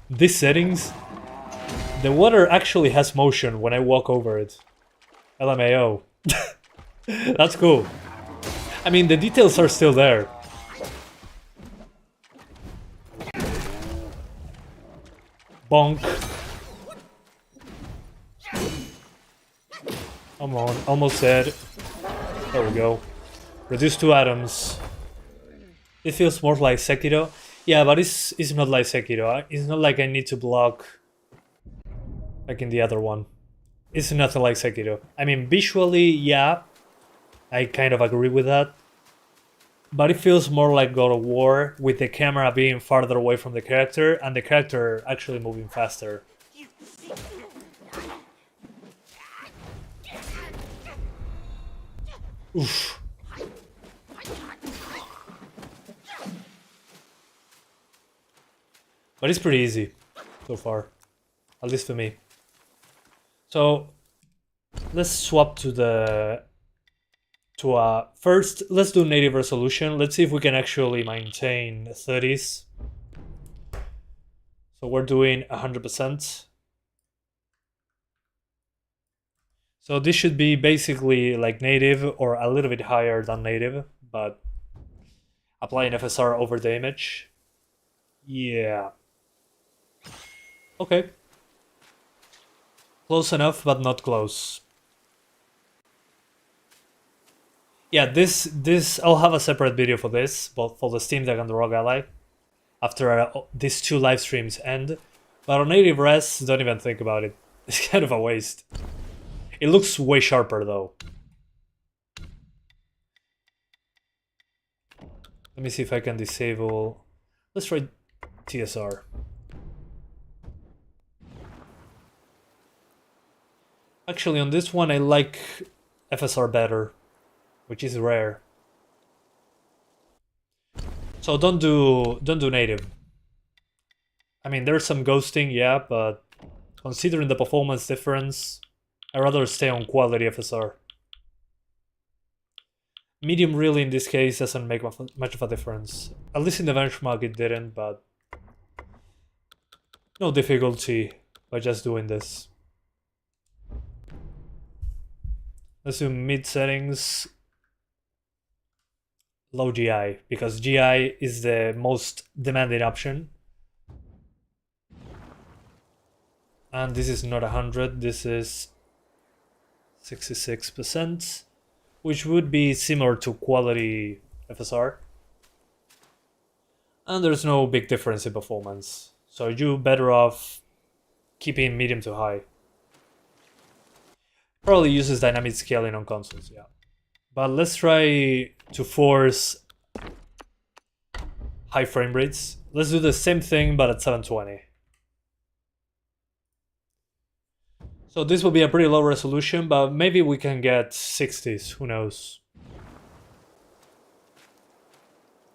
A: these settings, the water actually has motion when I walk over it. LMAO. That's cool. I mean, the details are still there. Bonk. Come on, almost dead. There we go. Reduce 2 atoms. It feels more like Sekiro. Yeah, but it's not like Sekiro. It's not like I need to block like in the other one. It's nothing like Sekiro. I mean, visually, yeah, I kind of agree with that. But it feels more like God of War, with the camera being farther away from the character, and the character actually moving faster. Oof. But it's pretty easy so far, at least for me. So let's swap to first, let's do native resolution. Let's see if we can actually maintain 30s. So we're doing 100%. So this should be basically like native or a little bit higher than native, but applying FSR over the image. Yeah. Okay. Close enough, but not close. Yeah, this I'll have a separate video for this, both for the Steam Deck and the ROG Ally, after these 2 live streams end. But on native res, don't even think about it. It's kind of a waste. It looks way sharper though. Let me see if I can disable. Let's try TSR. Actually, on this one, I like FSR better, which is rare. So don't do native. I mean, there's some ghosting, yeah, but considering the performance difference, I'd rather stay on quality FSR. Medium really in this case doesn't make much of a difference. At least in the benchmark it didn't, but no difficulty by just doing this. Let's do mid settings, low GI, because GI is the most demanding option. And this is not 100, this is 66%. Which would be similar to quality FSR. And there's no big difference in performance. So you're better off keeping medium to high. Probably uses dynamic scaling on consoles, yeah. But let's try to force high frame rates. Let's do the same thing but at 720. So this will be a pretty low resolution, but maybe we can get 60s, who knows.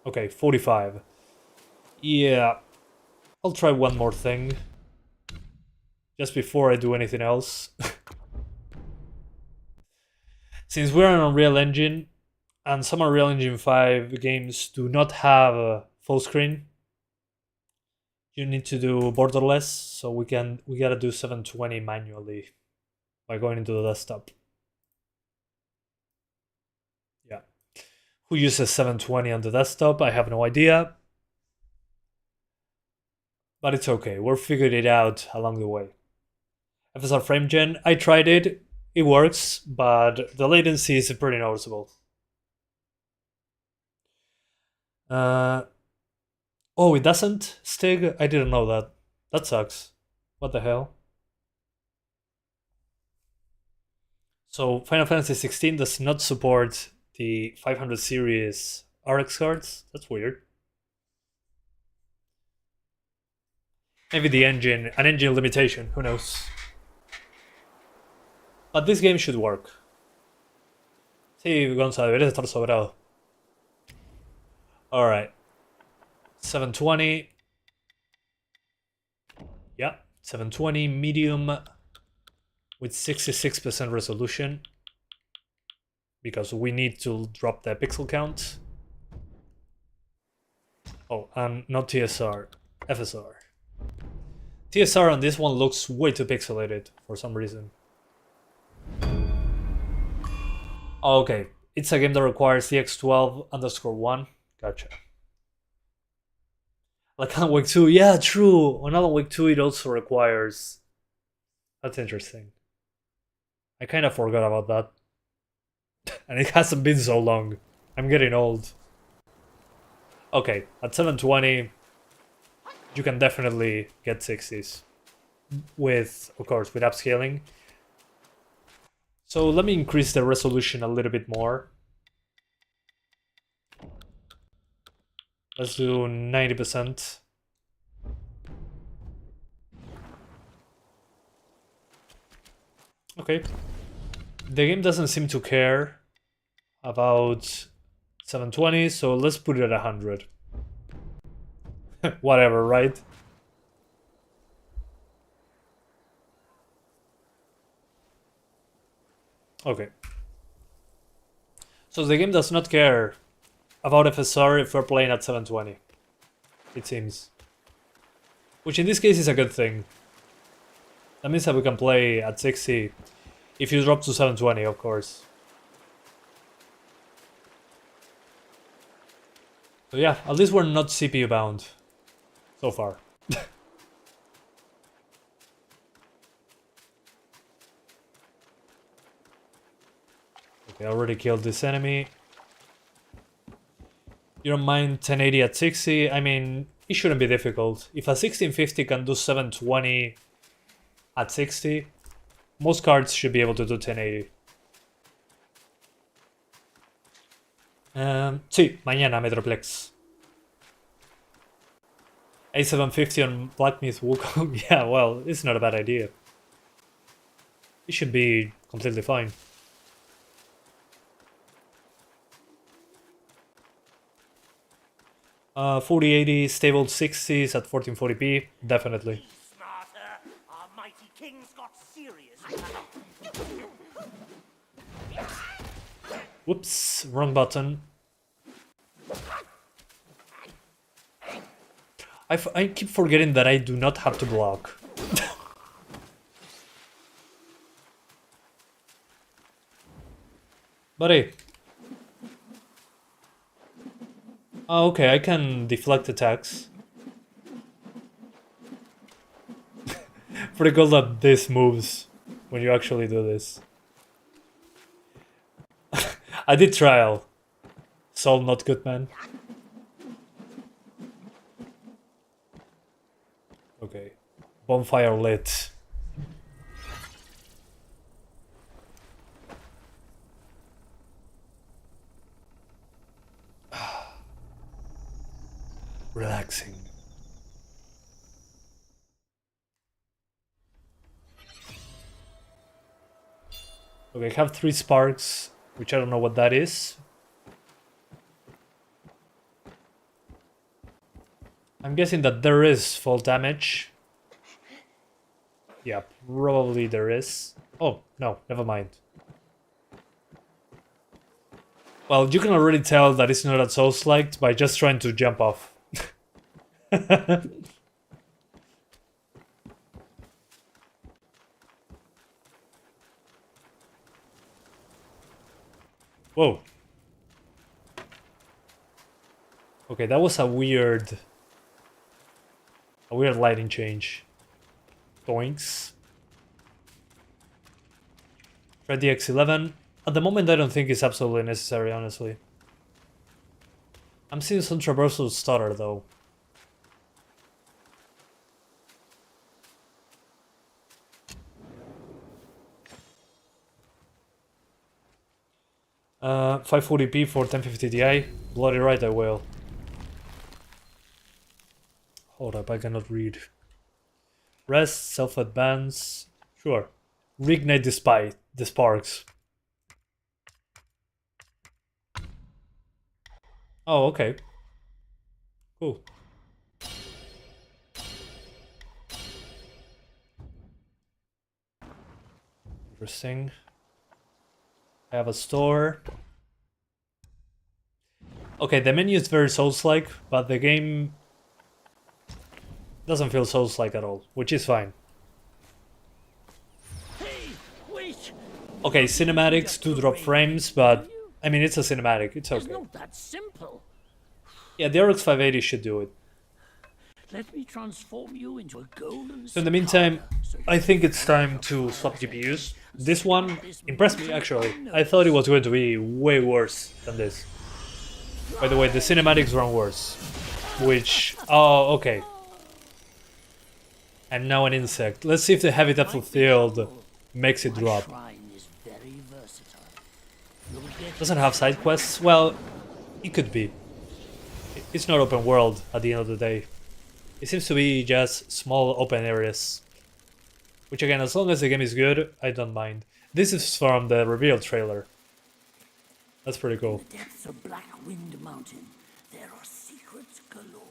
A: Okay, 45. Yeah, I'll try one more thing. Just before I do anything else. Since we're on Unreal Engine, and some Unreal Engine 5 games do not have full screen, you need to do borderless, so we gotta do 720 manually by going into the desktop. Yeah. Who uses 720 on the desktop? I have no idea. But it's okay, we're figuring it out along the way. FSR frame gen, I tried it, it works, but the latency is pretty noticeable. Oh, it doesn't? Stig? I didn't know that. That sucks. What the hell? So Final Fantasy 16 does not support the 500 series RX cards? That's weird. Maybe the engine, an engine limitation, who knows? But this game should work. Sí, Gonzalo, deberías estar sobrado. Alright. 720. Yeah, 720 medium with 66% resolution. Because we need to drop the pixel count. Oh, and not TSR, FSR. TSR on this one looks way too pixelated for some reason. Oh, okay, it's a game that requires CX12_1. Gotcha. Like Alan Wake 2, yeah, true. On Alan Wake 2 it also requires. That's interesting. I kind of forgot about that. And it hasn't been so long. I'm getting old. Okay, at 720, you can definitely get 60s. With, of course, with upscaling. So let me increase the resolution a little bit more. Let's do 90%. Okay. The game doesn't seem to care about 720, so let's put it at 100. Whatever, right? Okay. So the game does not care about FSR if we're playing at 720. It seems. Which in this case is a good thing. That means that we can play at 60 if you drop to 720, of course. So yeah, at least we're not CPU bound. So far. Okay, I already killed this enemy. You don't mind 1080 at 60? I mean, it shouldn't be difficult. If a 1650 can do 720 at 60, most cards should be able to do 1080. Sí, mañana Metroplex. A750 on Black Myth Wukong? Yeah, well, it's not a bad idea. It should be completely fine. Uh, 4080 stable 60s at 1440p, definitely.
D: Smarter. Our mighty king's got serious
A: Whoops, wrong button. I keep forgetting that I do not have to block. But hey. Oh, okay, I can deflect attacks. Pretty cool that this moves when you actually do this. I did trial. Soul not good, man. Okay. Bonfire lit. Relaxing. Okay, I have 3 sparks, which I don't know what that is. I'm guessing that there is fall damage. Yeah, probably there is. Oh, no, never mind. Well, you can already tell that it's not a Souls-like by just trying to jump off. Whoa. Okay, that was a weird lighting change. Doinks. RTX 11. At the moment, I don't think it's absolutely necessary, honestly. I'm seeing some traversal stutter, though. Uh, 540p for 1050 Ti. Bloody right, I will. Hold up, I cannot read. Rest, self-advance. Sure. Reignite the sparks. Oh, okay. Cool. Interesting. I have a store. Okay, the menu is very Souls-like, but the game doesn't feel Souls-like at all, which is fine.
B: Hey, wait!
A: Okay, cinematics do drop frames, but I mean, it's a cinematic, it's
B: It's
A: okay.
B: not that simple.
A: Yeah, the RX 580 should do it.
B: Let me transform you into a golden.
A: So in the meantime, I think it's time to swap GPUs. This one impressed me, actually. I thought it was going to be way worse than this. By the way, the cinematics run worse. Which... oh, okay. And now an insect. Let's see if the heavy depth of field makes it drop. Doesn't have side quests? Well, it could be. It's not open world at the end of the day. It seems to be just small open areas. Which again, as long as the game is good, I don't mind. This is from the reveal trailer. That's pretty cool.
B: In the depths of Black Wind Mountain, there are secrets galore.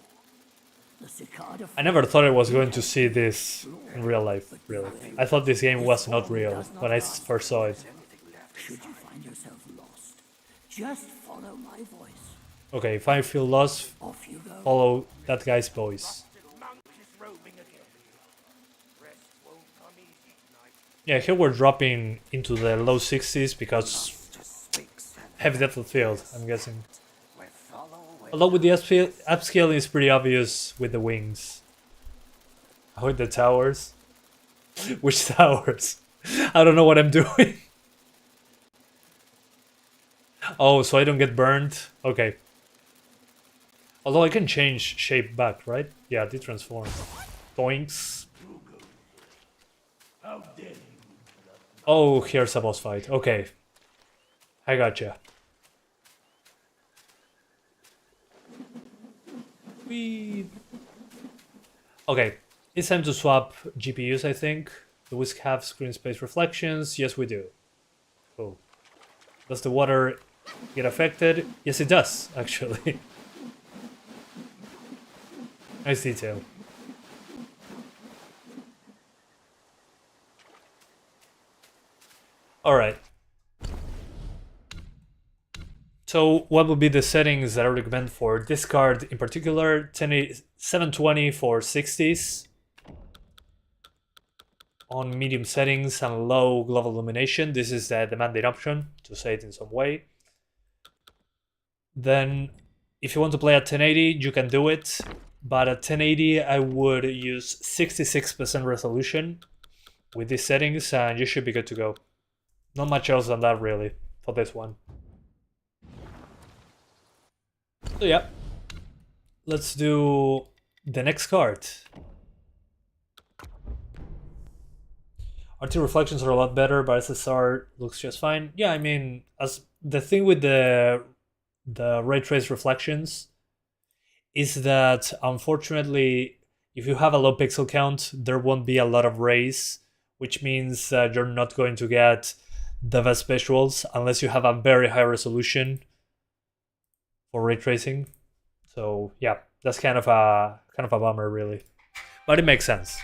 B: The cicada
A: I never thought I was going to see this in real life, really. I thought this game was not real when I first saw it.
B: Should you find yourself lost, just follow my voice.
A: Okay, if I feel lost,
B: Off you go.
A: follow that guy's voice. Yeah, here we're dropping into the low 60s because heavy depth of field, I'm guessing. Although with the upscaling is pretty obvious with the wings. Oh, the towers. Which towers? I don't know what I'm doing. Oh, so I don't get burned? Okay. Although I can change shape back, right? Yeah, they transform. Doinks. Oh, here's a boss fight. Okay. I gotcha. Whee. Okay, it's time to swap GPUs, I think. Do we have screen space reflections? Yes, we do. Cool. Does the water get affected? Yes, it does, actually. Nice detail. Alright. So what would be the settings that I recommend for this card in particular? 720 for 60s on medium settings and low global illumination. This is the demanding option, to say it in some way. Then if you want to play at 1080, you can do it, but at 1080 I would use 66% resolution with these settings and you should be good to go. Not much else than that really for this one. So yeah, let's do the next card. RT reflections are a lot better, but SSR looks just fine. Yeah, I mean, as the thing with the ray trace reflections is that unfortunately, if you have a low pixel count, there won't be a lot of rays, which means that you're not going to get the best visuals unless you have a very high resolution for ray tracing. So yeah, that's kind of a bummer really, but it makes sense.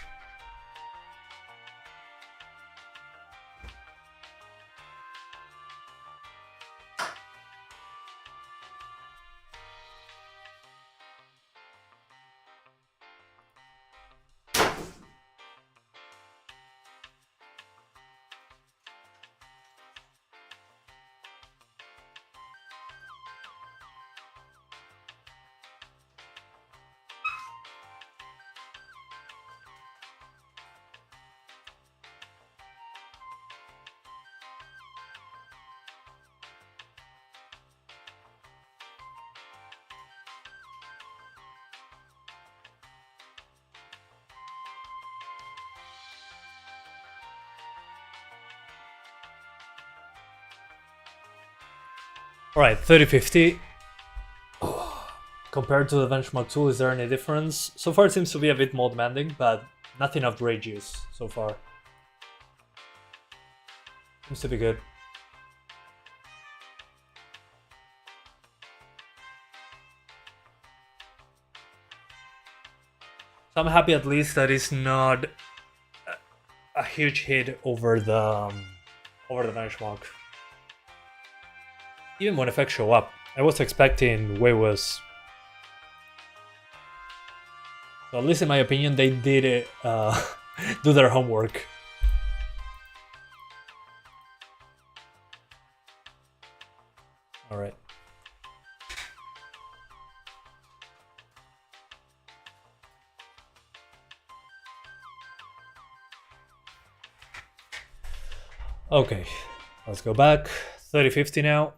A: Alright, 3050. Compared to the benchmark tool, is there any difference? So far it seems to be a bit more demanding, but nothing outrageous so far. Seems to be good. So I'm happy at least that it's not a huge hit over the benchmark. Even when effects show up, I was expecting way worse. So at least in my opinion, they did do their homework. All right. Okay, let's go back. 3050 now.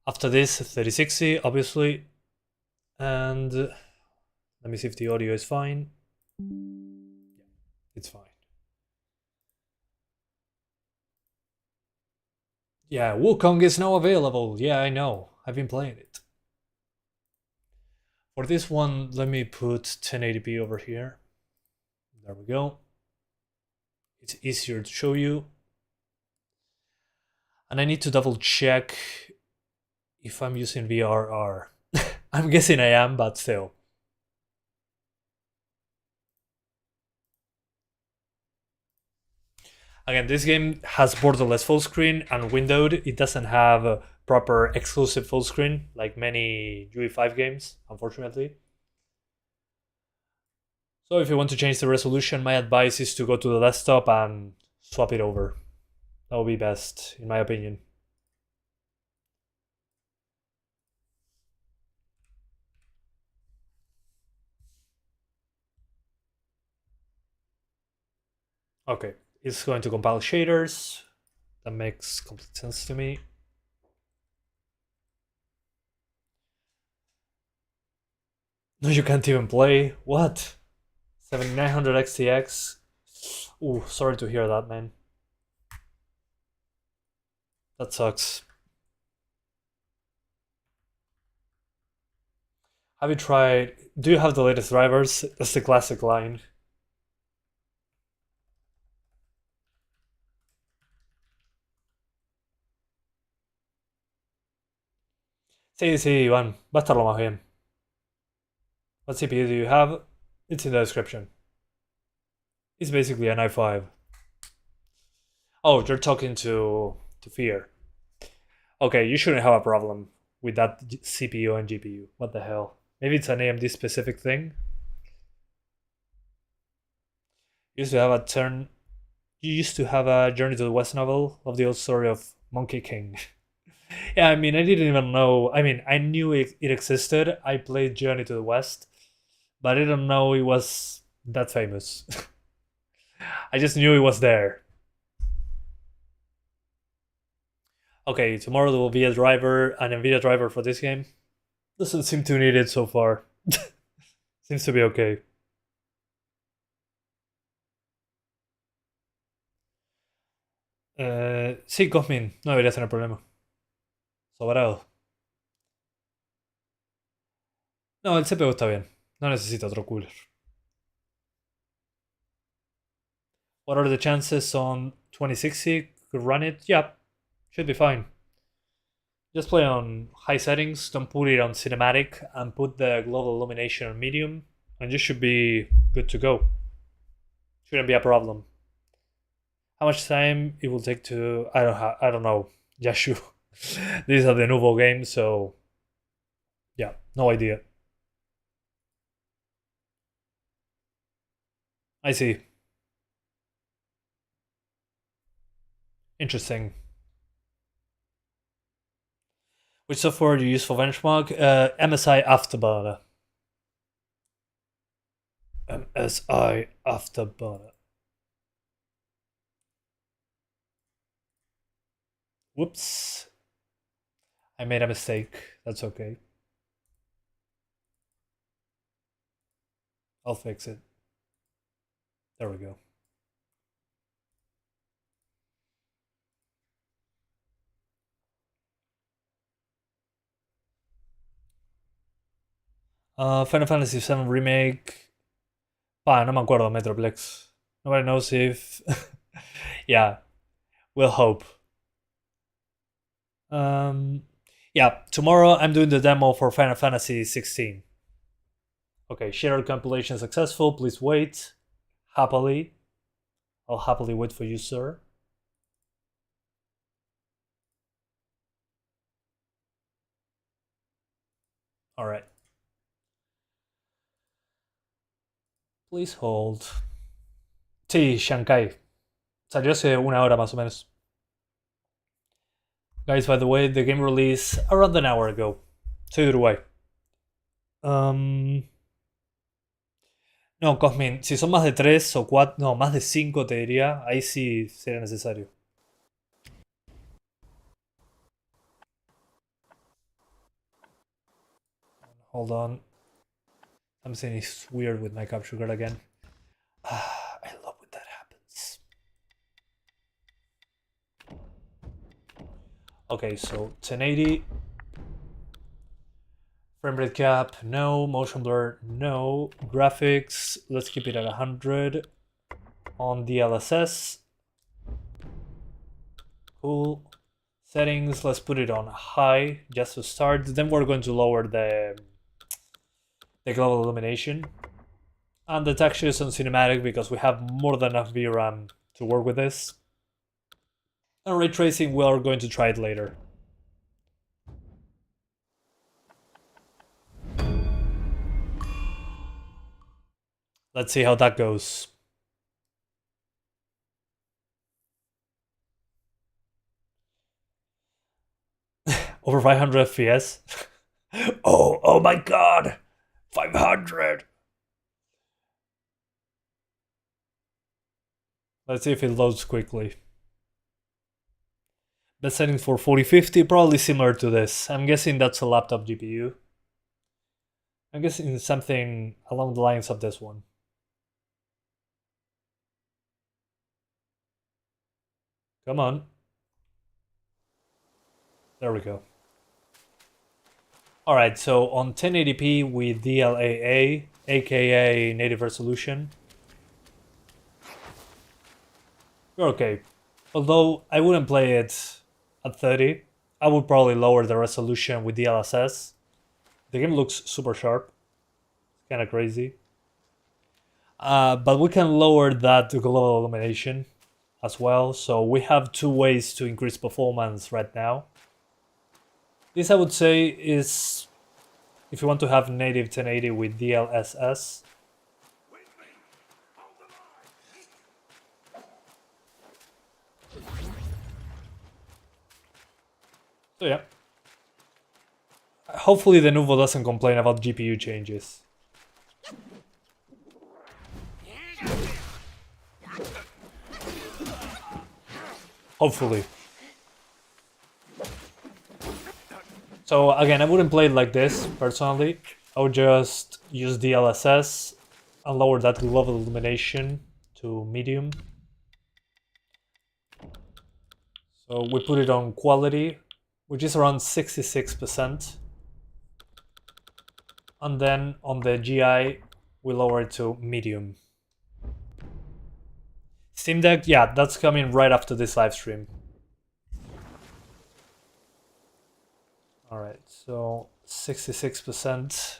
A: After this, 3060, obviously. And let me see if the audio is fine. Yeah, it's fine. Yeah, Wukong is now available. Yeah, I know. I've been playing it. For this one, let me put 1080p over here. There we go. It's easier to show you. And I need to double check if I'm using VRR. I'm guessing I am, but still. Again, this game has borderless full screen and windowed. It doesn't have a proper exclusive full screen like many UE5 games, unfortunately. So if you want to change the resolution, my advice is to go to the desktop and swap it over. That would be best, in my opinion. Okay, it's going to compile shaders. That makes complete sense to me. No, you can't even play. What? 7900 XTX? Ooh, sorry to hear that, man. That sucks. Have you tried... Do you have the latest drivers? That's the classic line. Sí, sí, Iván. Va a estar lo más bien. What CPU do you have? It's in the description. It's basically an i5. Oh, you're talking to Fear. Okay, you shouldn't have a problem with that CPU and GPU. What the hell? Maybe it's an AMD specific thing. You used to have a turn. You used to have a Journey to the West novel of the old story of Monkey King. Yeah, I mean, I didn't even know. I mean, I knew it existed. I played Journey to the West, but I didn't know it was that famous. I just knew it was there. Okay, tomorrow there will be a driver, an NVIDIA driver for this game. Doesn't seem to need it so far. Seems to be okay. Sí, Cosmin, no debería tener problema. Sobrado. No, el CPU está bien. No necesita otro cooler. What are the chances on 2060 could run it? Yeah, should be fine. Just play on high settings, don't put it on cinematic, and put the global illumination on medium, and you should be good to go. Shouldn't be a problem. How much time it will take to... I don't know. Yashu. These are the Nouveau games, so... yeah, no idea. I see. Interesting. Which software do you use for benchmark? MSI Afterburner. MSI Afterburner. Whoops. I made a mistake. That's okay. I'll fix it. There we go. Final Fantasy VII Remake. No me acuerdo, Metroplex. Nobody knows if... yeah, we'll hope. Yeah, tomorrow I'm doing the demo for Final Fantasy 16. Okay, shared compilation successful. Please wait. Happily. I'll happily wait for you, sir. Alright. Please hold. Sí, Shanghai. Salió hace una hora más o menos. Guys, by the way, the game released around an hour ago. So do I. No, Cosmin, si son más de 3 o 4, no, más de 5 te diría, ahí sí sería necesario. Hold on. Something is weird with my capture card again. I love when that happens. Okay, so 1080. Frame rate cap, no. Motion blur, no. Graphics, let's keep it at 100. On DLSS. Cool. Settings, let's put it on high just to start. Then we're going to lower the global illumination. And the texture is on cinematic because we have more than enough VRAM to work with this. And ray tracing, we are going to try it later. Let's see how that goes. Over 500 FPS. Oh my god! 500! Let's see if it loads quickly. Best settings for 4050, probably similar to this. I'm guessing that's a laptop GPU. I'm guessing something along the lines of this one. Come on. There we go. Alright, so on 1080p with DLAA, aka native resolution, we're okay. Although I wouldn't play it at 30, I would probably lower the resolution with DLSS. The game looks super sharp. It's kind of crazy. But we can lower that to global illumination. as well. So we have two ways to increase performance right now. This, I would say, is if you want to have native 1080 with DLSS. So yeah. Hopefully the Nuvo doesn't complain about GPU changes. Hopefully. So again, I wouldn't play it like this, personally. I would just use DLSS and lower that global illumination to medium. So we put it on quality, which is around 66%. And then on the GI, we lower it to medium. Steam Deck, yeah, that's coming right after this live stream. Alright, so 66%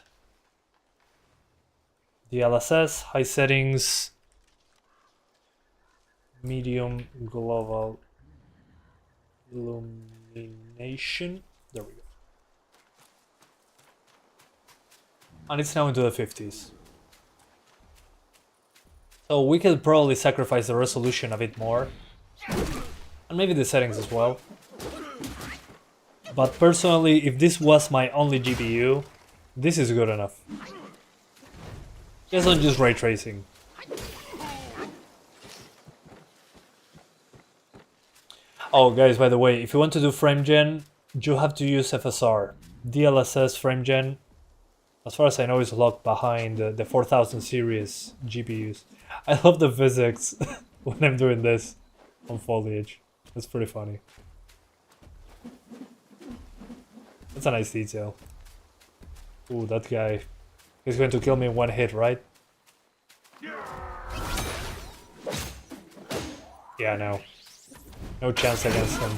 A: DLSS, high settings, medium global illumination. There we go. And it's now into the 50s. So we could probably sacrifice the resolution a bit more. And maybe the settings as well. But personally, if this was my only GPU, this is good enough. Just not just ray tracing. Oh guys, by the way, if you want to do frame gen, you have to use FSR. DLSS frame gen, as far as I know, is locked behind the 4000 series GPUs. I love the physics when I'm doing this on foliage. It's pretty funny. That's a nice detail. Ooh, that guy. He's going to kill me in one hit, right? Yeah, no. No chance against him.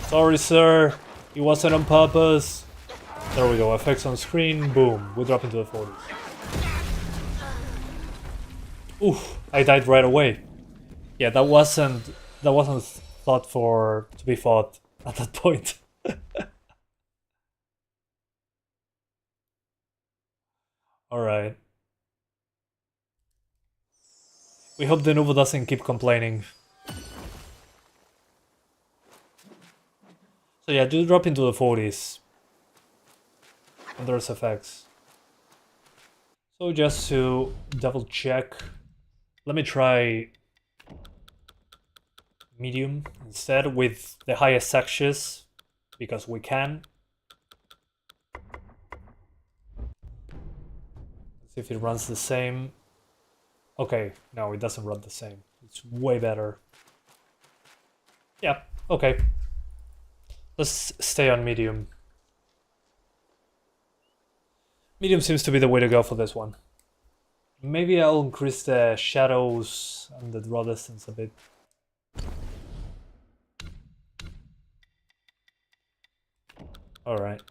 A: Sorry, sir. It wasn't on purpose. There we go. Effects on screen. Boom. We drop into the 40s. Oof. I died right away. Yeah, that wasn't thought to be fought at that point. Alright. We hope the Nuvo doesn't keep complaining. So yeah, do drop into the 40s. And there's effects. So just to double check, let me try medium instead with the highest sections, because we can. Let's see if it runs the same. Okay, no, it doesn't run the same. It's way better. Yeah, okay. Let's stay on medium. Medium seems to be the way to go for this one. Maybe I'll increase the shadows and the draw distance a bit. Alright.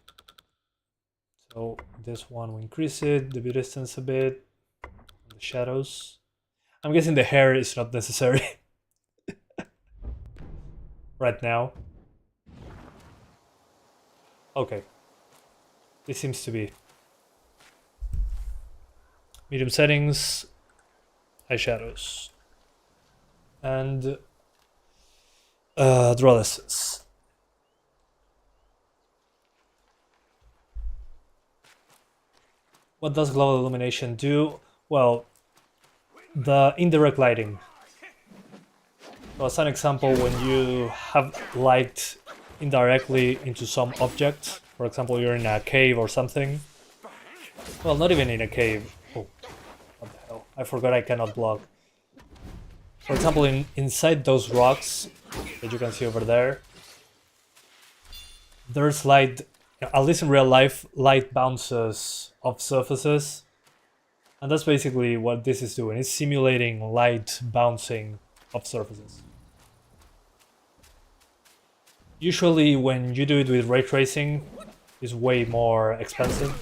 A: So this one we increase it, the view distance a bit, the shadows. I'm guessing the hair is not necessary right now. Okay. This seems to be medium settings, high shadows, and draw distance. What does global illumination do? Well, the indirect lighting. So as an example, when you have light indirectly into some object, for example, you're in a cave or something. Well, not even in a cave. Oh, what the hell? I forgot I cannot block. For example, inside those rocks that you can see over there, there's light, at least in real life, light bounces off surfaces. And that's basically what this is doing. It's simulating light bouncing off surfaces. Usually when you do it with ray tracing, it's way more expensive.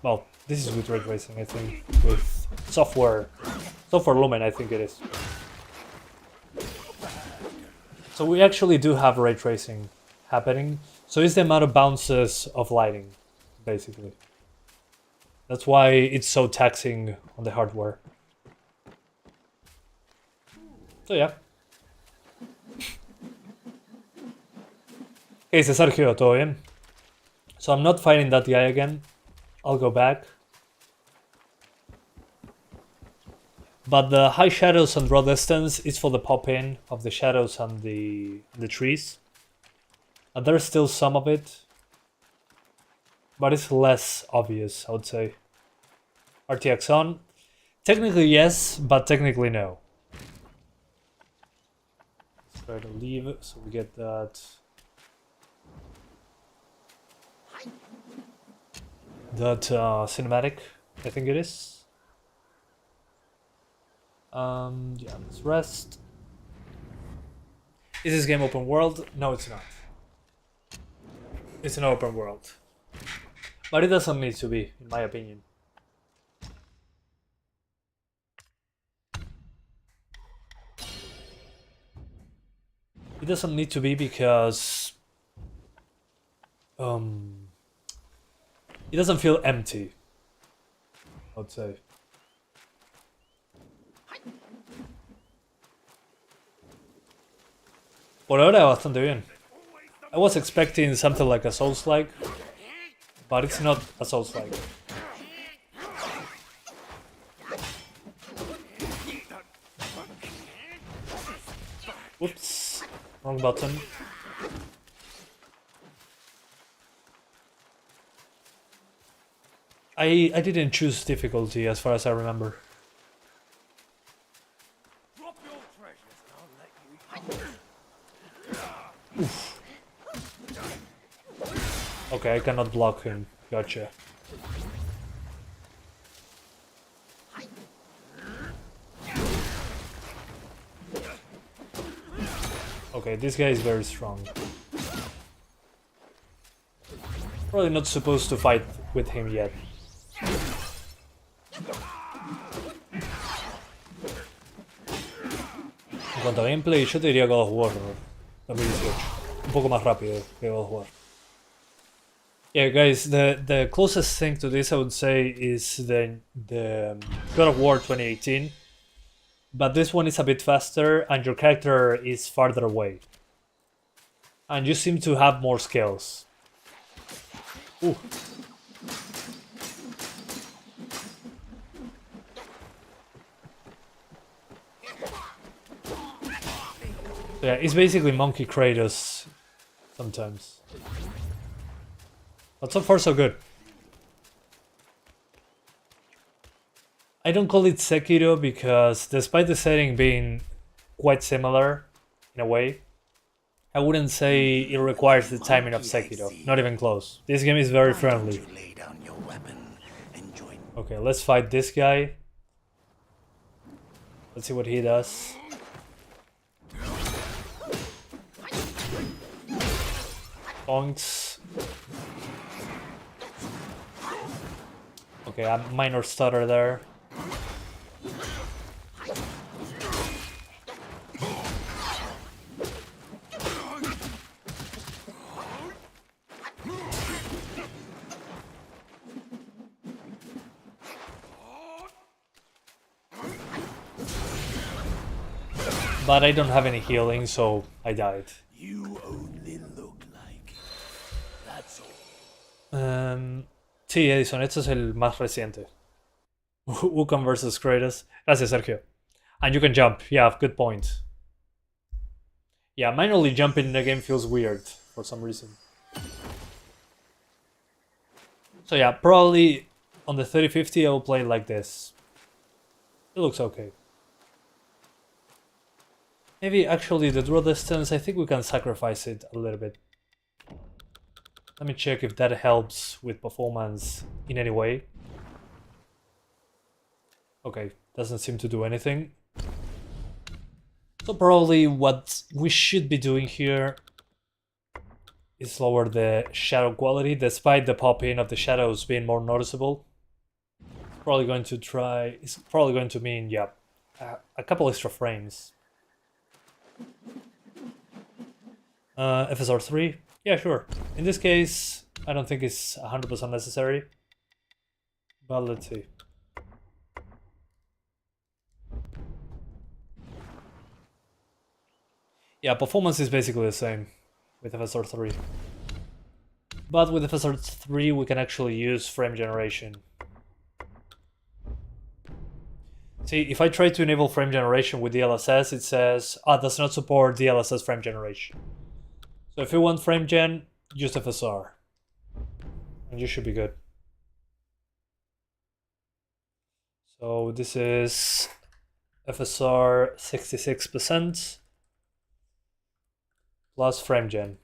A: Well, this is with ray tracing, I think with software lumen, I think it is. So we actually do have ray tracing happening. So it's the amount of bounces of lighting, basically. That's why it's so taxing on the hardware. So yeah. Hey, dice Sergio, ¿todo bien? So I'm not fighting that guy again. I'll go back. But the high shadows and draw distance is for the pop-in of the shadows and the trees. And there's still some of it. But it's less obvious, I would say. RTX on. Technically yes, but technically no. Let's try to leave so we get that. That cinematic, I think it is. Yeah, let's rest. Is this game open world? No, it's not. It's an open world. But it doesn't need to be, in my opinion. It doesn't need to be because it doesn't feel empty, I would say. Por ahora bastante bien. I was expecting something like a Souls-like, but it's not a Souls-like. Whoops, wrong button. I didn't choose difficulty as far as I remember. Oof. Okay, I cannot block him. Gotcha. Okay, this guy is very strong. Probably not supposed to fight with him yet. En cuanto a gameplay, yo te diría God of War 2018. Un poco más rápido que God of War. Yeah, guys, the closest thing to this I would say is the God of War 2018. But this one is a bit faster and your character is farther away. And you seem to have more skills. Ooh. Yeah, it's basically Monkey Kratos sometimes. But so far so good. I don't call it Sekiro because despite the setting being quite similar in a way, I wouldn't say it requires the timing of Sekiro. Not even close. This game is very friendly. Okay, let's fight this guy. Let's see what he does. Points. Okay, a minor stutter there. But I don't have any healing, so I died.
B: You only look like that's all.
A: Sí, Edison, este es el más reciente. Wukong versus Kratos. Gracias, Sergio. And you can jump. Yeah, good point. Yeah, manually jumping in the game feels weird for some reason. So yeah, probably on the 3050 I will play like this. It looks okay. Maybe actually the draw distance, I think we can sacrifice it a little bit. Let me check if that helps with performance in any way. Okay, doesn't seem to do anything. So probably what we should be doing here is lower the shadow quality, despite the pop-in of the shadows being more noticeable. Probably going to try. It's probably going to mean, yeah, a couple extra frames. FSR 3? Yeah, sure. In this case, I don't think it's 100% necessary. But let's see. Yeah, performance is basically the same with FSR 3. But with FSR 3, we can actually use frame generation. See, if I try to enable frame generation with DLSS, it says, does not support DLSS frame generation. So if you want frame gen, use FSR. And you should be good. So this is FSR 66% plus frame gen.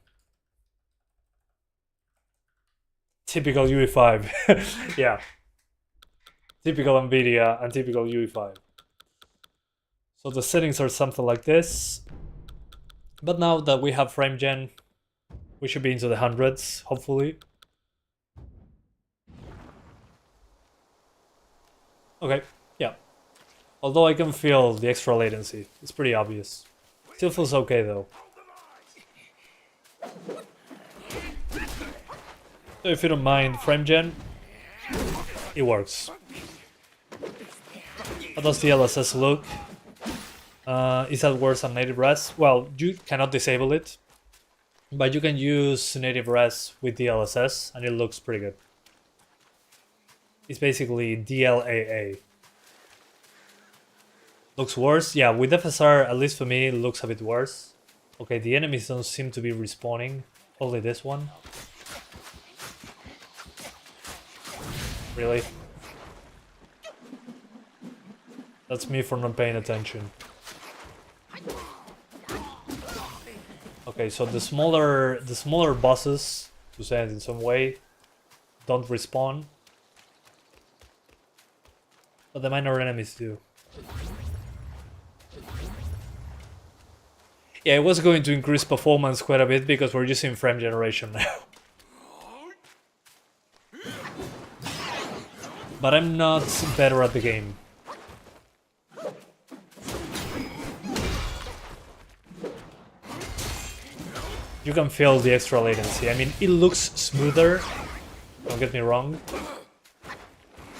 A: Typical UE5. Yeah. Typical NVIDIA and typical UE5. So the settings are something like this. But now that we have frame gen, we should be into the hundreds, hopefully. Okay, yeah. Although I can feel the extra latency. It's pretty obvious. Still feels okay though. So if you don't mind frame gen, it works. How does the DLSS look? Is that worse than native res? Well, you cannot disable it, but you can use native res with DLSS and it looks pretty good. It's basically DLAA. Looks worse? Yeah, with FSR, at least for me, it looks a bit worse. Okay, the enemies don't seem to be respawning. Only this one. Really? That's me for not paying attention. Okay, so the smaller bosses, to say it in some way, don't respawn. But the minor enemies do. Yeah, it was going to increase performance quite a bit because we're using frame generation now. But I'm not better at the game. You can feel the extra latency. I mean, it looks smoother, don't get me wrong.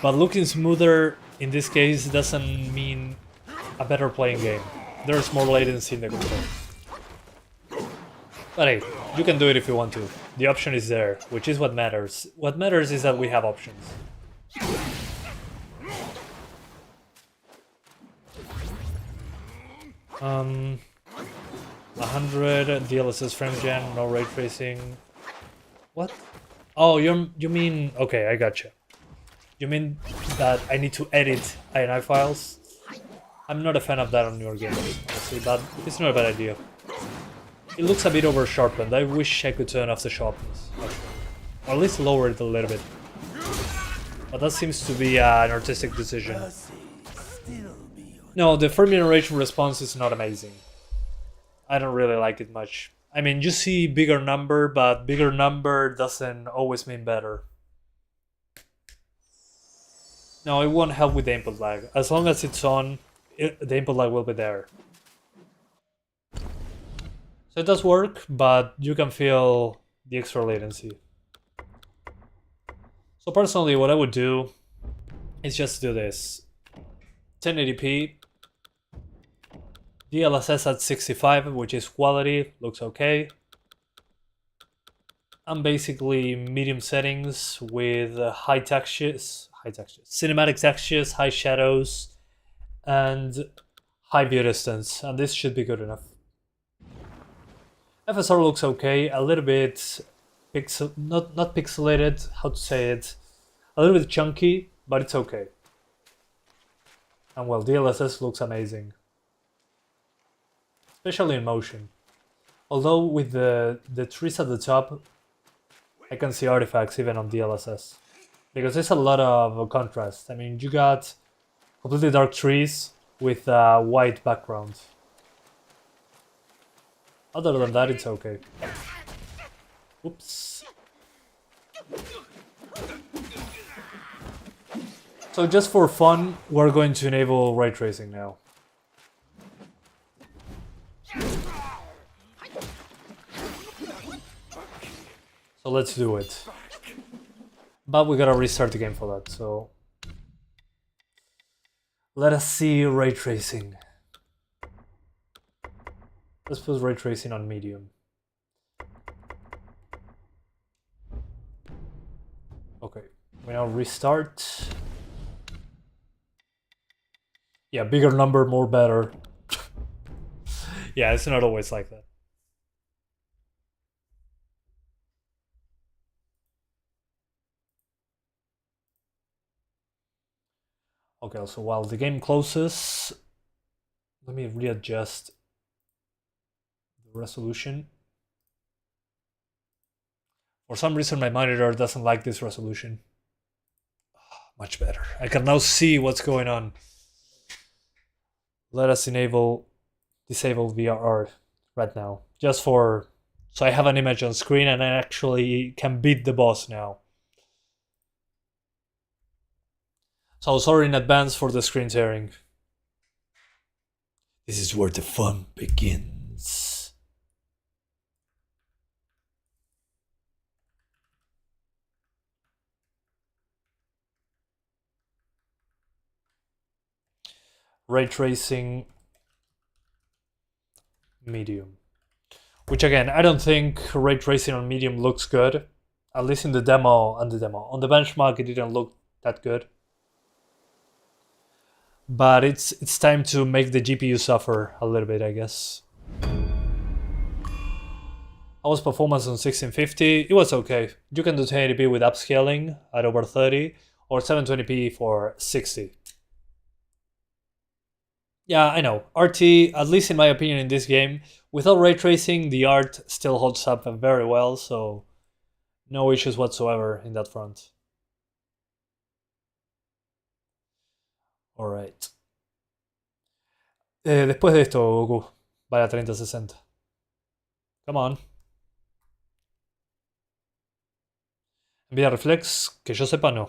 A: But looking smoother in this case doesn't mean a better playing game. There's more latency in the control. But hey, you can do it if you want to. The option is there, which is what matters. What matters is that we have options. Um, 100 DLSS frame gen, no ray tracing. What? Oh, you mean... Okay, I gotcha. You mean that I need to edit INI files? I'm not a fan of that on your games, honestly, but it's not a bad idea. It looks a bit over sharpened. I wish I could turn off the sharpness, actually. Or at least lower it a little bit. But that seems to be an artistic decision. No, the frame generation response is not amazing. I don't really like it much. I mean, you see bigger number, but bigger number doesn't always mean better. No, it won't help with the input lag. As long as it's on, the input lag will be there. So it does work, but you can feel the extra latency. So personally, what I would do is just do this. 1080p, DLSS at 65, which is quality, looks okay. And basically medium settings with high textures, cinematic textures, high shadows, and high view distance, and this should be good enough. FSR looks okay, a little bit not pixelated, how to say it, a little bit chunky, but it's okay. And well, DLSS looks amazing, especially in motion. Although with the trees at the top, I can see artifacts even on DLSS. Because there's a lot of contrast. I mean, you got completely dark trees with a white background. Other than that, it's okay. Oops. So just for fun, we're going to enable ray tracing now. So let's do it. But we gotta restart the game for that, so... Let us see ray tracing. Let's put ray tracing on medium. Okay, we now restart. Yeah, bigger number, more better. Yeah, it's not always like that. Okay, so while the game closes, let me readjust the resolution. For some reason, my monitor doesn't like this resolution. Much better. I can now see what's going on. Let us disable VRR right now, just for so I have an image on screen and I actually can beat the boss now. So sorry in advance for the screen tearing. This is where the fun begins. Ray tracing medium. Which again, I don't think ray tracing on medium looks good. At least in the demo. On the benchmark it didn't look that good. But it's time to make the GPU suffer a little bit, I guess. How was performance on 1650? It was okay. You can do 1080p with upscaling at over 30 or 720p for 60. Yeah, I know. RT, at least in my opinion in this game, without ray tracing, the art still holds up very well, so no issues whatsoever in that front. Alright. Después de esto, Goku, vaya 3060. Come on. Nvidia Reflex, que yo sepa no.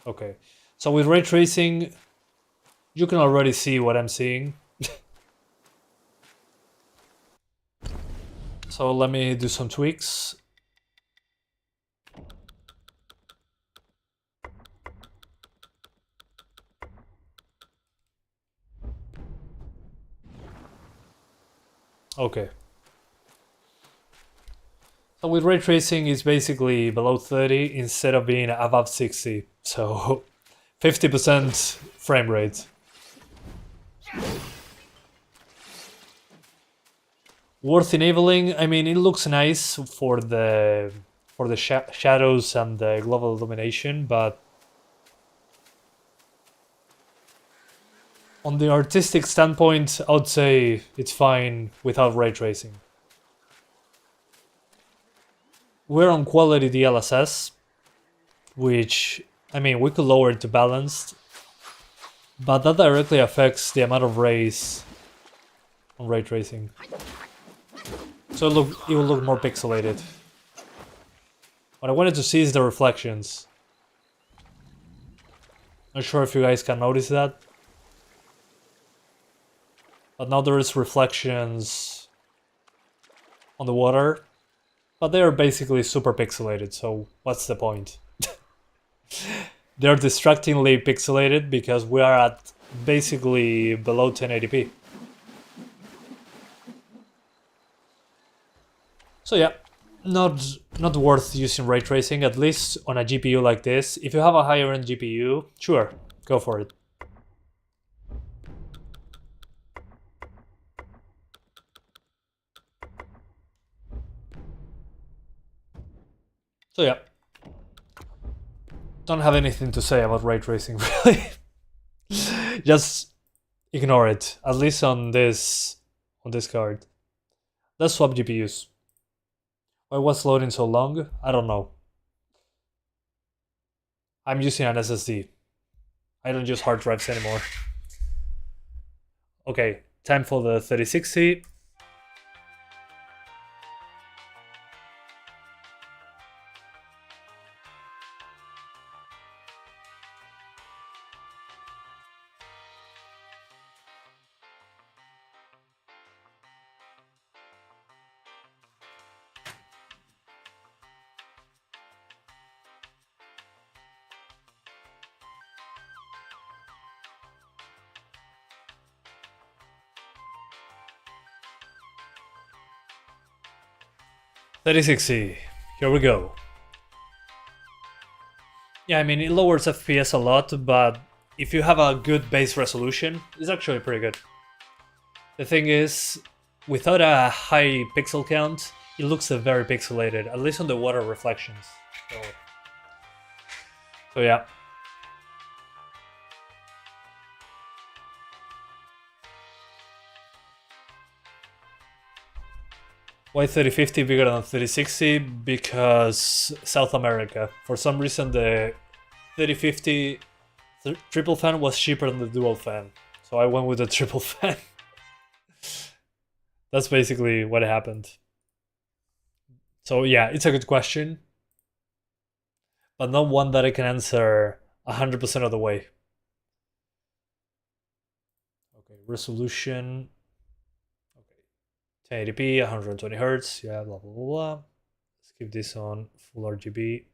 A: Okay. So with ray tracing, you can already see what I'm seeing. So let me do some tweaks. Okay. So with ray tracing, it's basically below 30 instead of being above 60. So 50% frame rate. Worth enabling. I mean, it looks nice for the shadows and the global illumination, but on the artistic standpoint, I would say it's fine without ray tracing. We're on quality DLSS, which, I mean, we could lower it to balanced, but that directly affects the amount of rays on ray tracing. So it will look more pixelated. What I wanted to see is the reflections. Not sure if you guys can notice that. But now there is reflections on the water. But they are basically super pixelated, so what's the point? They're distractingly pixelated because we are at basically below 1080p. So yeah, not worth using ray tracing, at least on a GPU like this. If you have a higher end GPU, sure, go for it. So yeah, don't have anything to say about ray tracing really. Just ignore it, at least on this card. Let's swap GPUs. Why was loading so long? I don't know. I'm using an SSD. I don't use hard drives anymore. Okay, time for the 3060. 3060, here we go. Yeah, I mean, it lowers FPS a lot, but if you have a good base resolution, it's actually pretty good. The thing is, without a high pixel count, it looks very pixelated, at least on the water reflections. So yeah. Why 3050 bigger than 3060? Because South America. For some reason the 3050 triple fan was cheaper than the dual fan. So I went with the triple fan. That's basically what happened. So yeah, it's a good question. But not one that I can answer 100% of the way. Okay, resolution. 1080p, 120 Hz, yeah, blah blah blah. Let's keep this on full RGB.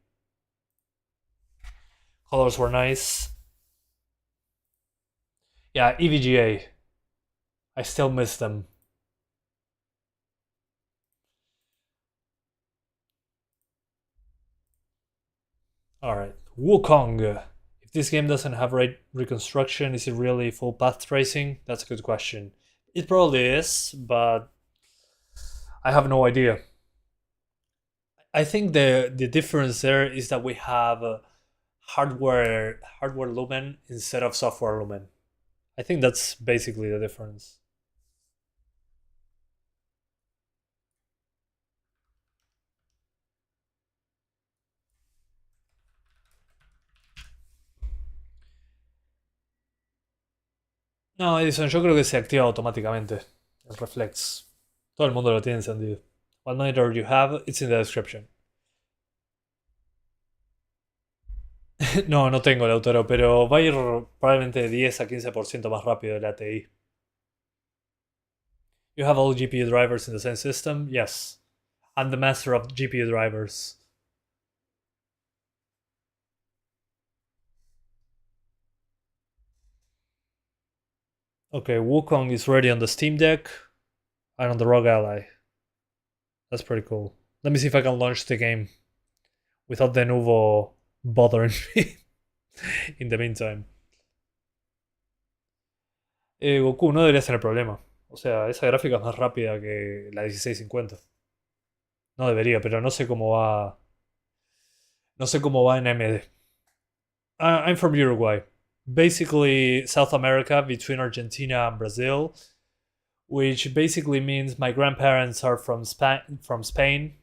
A: Colors were nice. Yeah, EVGA. I still miss them. Alright, Wukong. If this game doesn't have ray reconstruction, is it really full path tracing? That's a good question. It probably is, but I have no idea. I think the difference there is that we have hardware lumen instead of software lumen. I think that's basically the difference. No, Edison, yo creo que se activa automáticamente el reflex. Todo el mundo lo tiene encendido. What monitor you have, it's in the description. No, no tengo el Autoro, pero va a ir probablemente 10 a 15% más rápido el ATI. You have all GPU drivers in the same system? Yes. I'm the master of GPU drivers. Okay, Wukong is ready on the Steam Deck and on the Rogue Ally. That's pretty cool. Let me see if I can launch the game without the Nuvo bothering me in the meantime. Goku, no debería ser el problema. O sea, esa gráfica es más rápida que la 1650. No debería, pero no sé cómo va. No sé cómo va en AMD. I'm from Uruguay. Basically, South America between Argentina and Brazil, which basically means my grandparents are from Spain.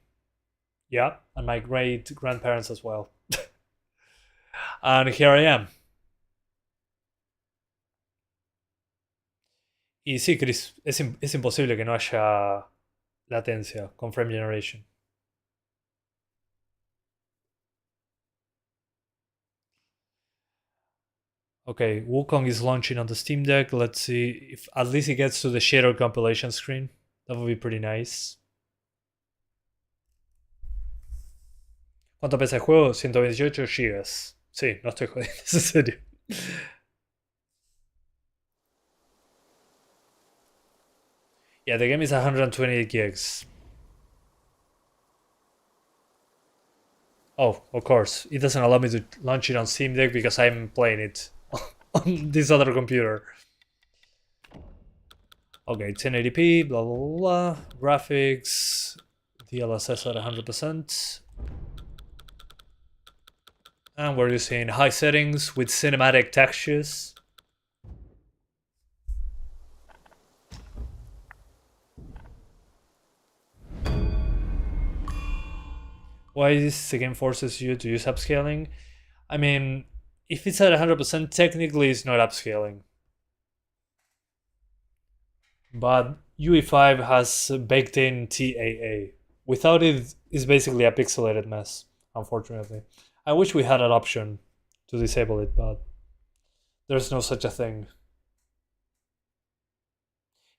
A: Yeah, and my great grandparents as well. And here I am. Y sí, Chris, es imposible que no haya latencia con frame generation. Okay, Wukong is launching on the Steam Deck. Let's see if at least it gets to the shader compilation screen. That would be pretty nice. ¿Cuánto pesa el juego? 128 GB. Sí, no estoy jodiendo, es en serio. Yeah, the game is 128 gigs. Oh, of course. It doesn't allow me to launch it on Steam Deck because I'm playing it on this other computer. Okay, 1080p, blah blah blah. Graphics, DLSS at 100%. And we're using high settings with cinematic textures. Why this game forces you to use upscaling? I mean, if it's at 100%, technically it's not upscaling. But UE5 has baked in TAA. Without it, it's basically a pixelated mess, unfortunately. I wish we had an option to disable it, but there's no such a thing.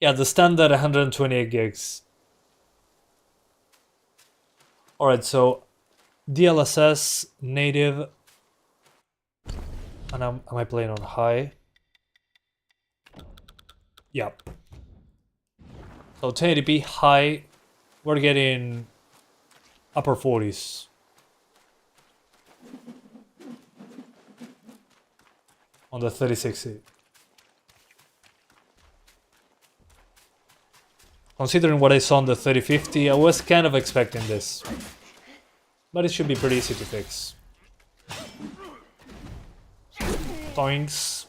A: Yeah, the standard 128 gigs. Alright, so DLSS native. And am I playing on high? Yeah. So 1080p high, we're getting upper 40s. On the 3060. Considering what I saw on the 3050, I was kind of expecting this. But it should be pretty easy to fix. Toinks.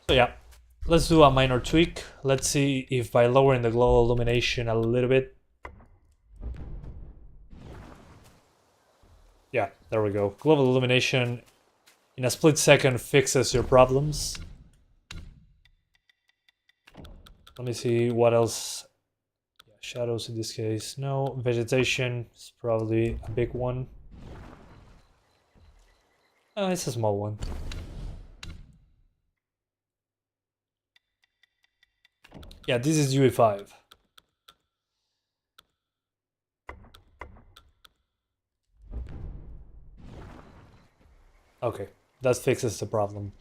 A: So yeah, let's do a minor tweak. Let's see if by lowering the global illumination a little bit. Yeah, there we go. Global illumination in a split second fixes your problems. Let me see what else. Yeah, shadows in this case. No, vegetation is probably a big one. It's a small one. Yeah, this is UE5. Okay, that fixes the problem.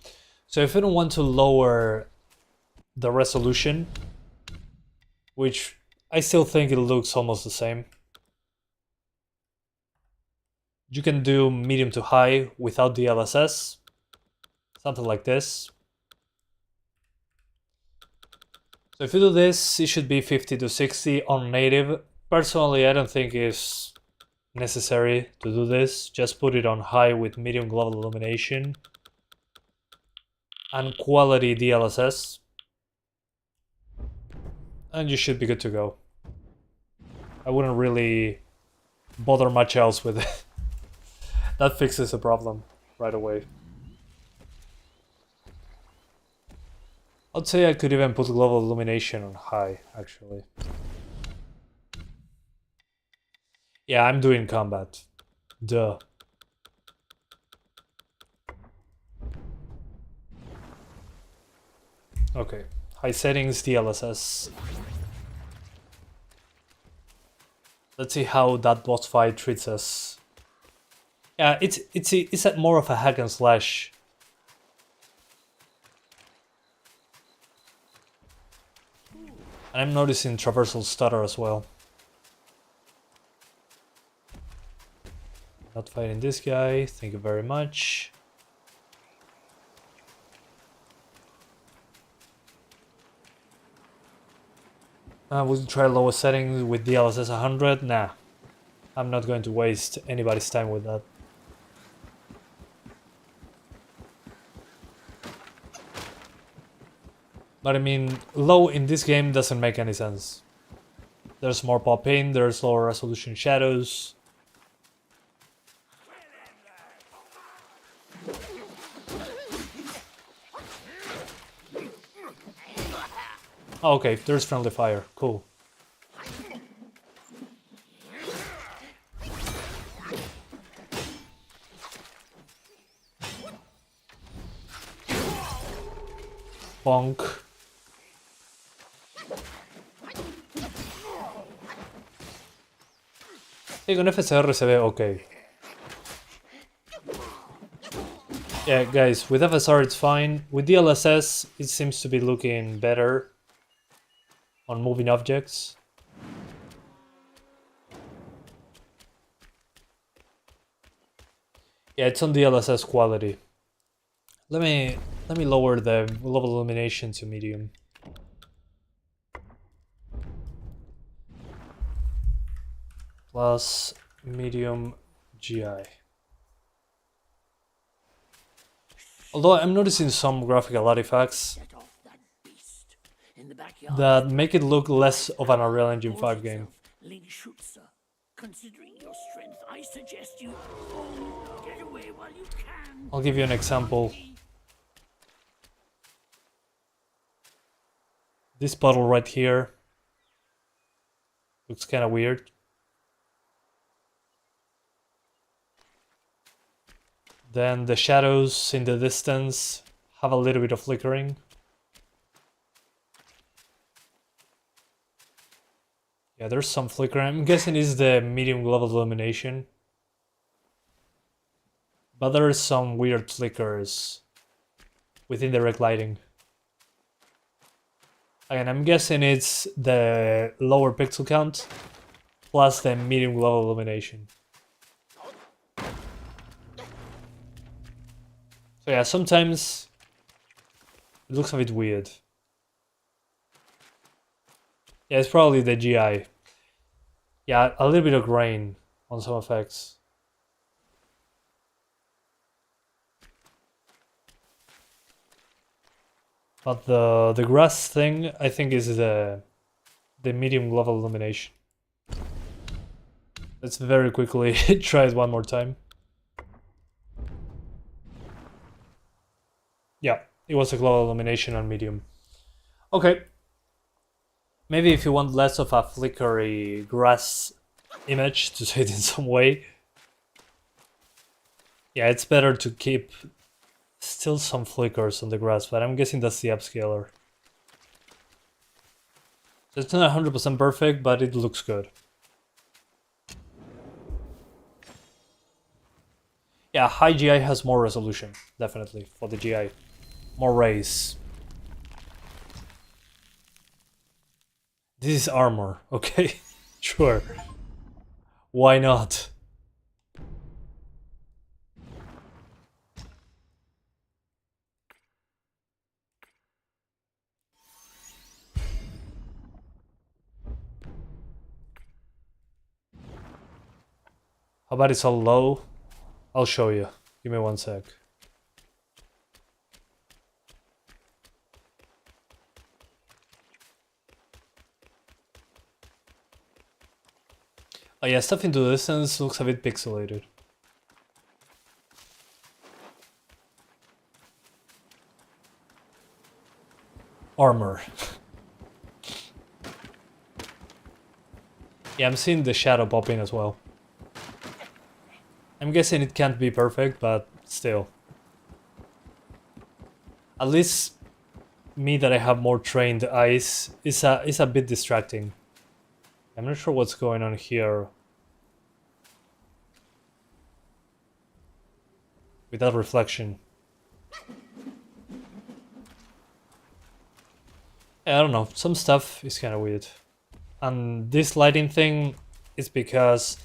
A: So if I don't want to lower the resolution, which I still think it looks almost the same, you can do medium to high without the DLSS, something like this. So if you do this, it should be 50 to 60 on native. Personally, I don't think it's necessary to do this. Just put it on high with medium global illumination and quality DLSS, and you should be good to go. I wouldn't really bother much else with it. That fixes the problem right away. I'd say I could even put global illumination on high, actually. Yeah, I'm doing combat. Duh. Okay, high settings, DLSS. Let's see how that boss fight treats us. Yeah, it's more of a hack and slash. And I'm noticing traversal stutter as well. Not fighting this guy, thank you very much. We'll try lower settings with DLSS 100. Nah, I'm not going to waste anybody's time with that. But I mean, low in this game doesn't make any sense. There's more pop-in, there's lower resolution shadows. Oh, okay, there's friendly fire. Cool. Bonk. Sí, con FSR se ve ok. Yeah, guys, with FSR it's fine. With DLSS, it seems to be looking better on moving objects. Yeah, it's on DLSS quality. Let me lower the global illumination to medium. Plus medium GI. Although I'm noticing some graphical artifacts that make it look less of an Unreal Engine 5 game.
B: Considering your strength, I suggest you get away while you can.
A: I'll give you an example. This puddle right here looks kind of weird. Then the shadows in the distance have a little bit of flickering. Yeah, there's some flickering. I'm guessing it's the medium global illumination. But there is some weird flickers within direct lighting. Again, I'm guessing it's the lower pixel count plus the medium level illumination. So yeah, sometimes it looks a bit weird. Yeah, it's probably the GI. Yeah, a little bit of grain on some effects. But the grass thing, I think, is the medium level illumination. Let's very quickly try it one more time. Yeah, it was a global illumination on medium. Okay. Maybe if you want less of a flickery grass image, to say it in some way, yeah, it's better to keep still some flickers on the grass, but I'm guessing that's the upscaler. So it's not 100% perfect, but it looks good. Yeah, high GI has more resolution, definitely, for the GI. More rays. This is armor, okay? Sure. Why not? How about it's all low? I'll show you. Give me one sec. Oh yeah, stuff into the distance looks a bit pixelated. Armor. Yeah, I'm seeing the shadow popping as well. I'm guessing it can't be perfect, but still. At least me that I have more trained eyes is a bit distracting. I'm not sure what's going on here with that reflection. I don't know, some stuff is kind of weird. And this lighting thing is because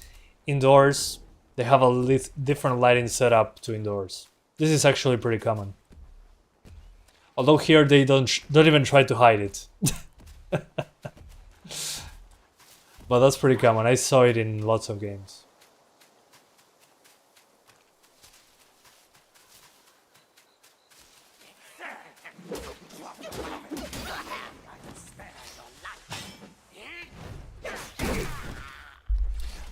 A: indoors they have a different lighting setup to indoors. This is actually pretty common. Although here they don't even try to hide it. But that's pretty common. I saw it in lots of games.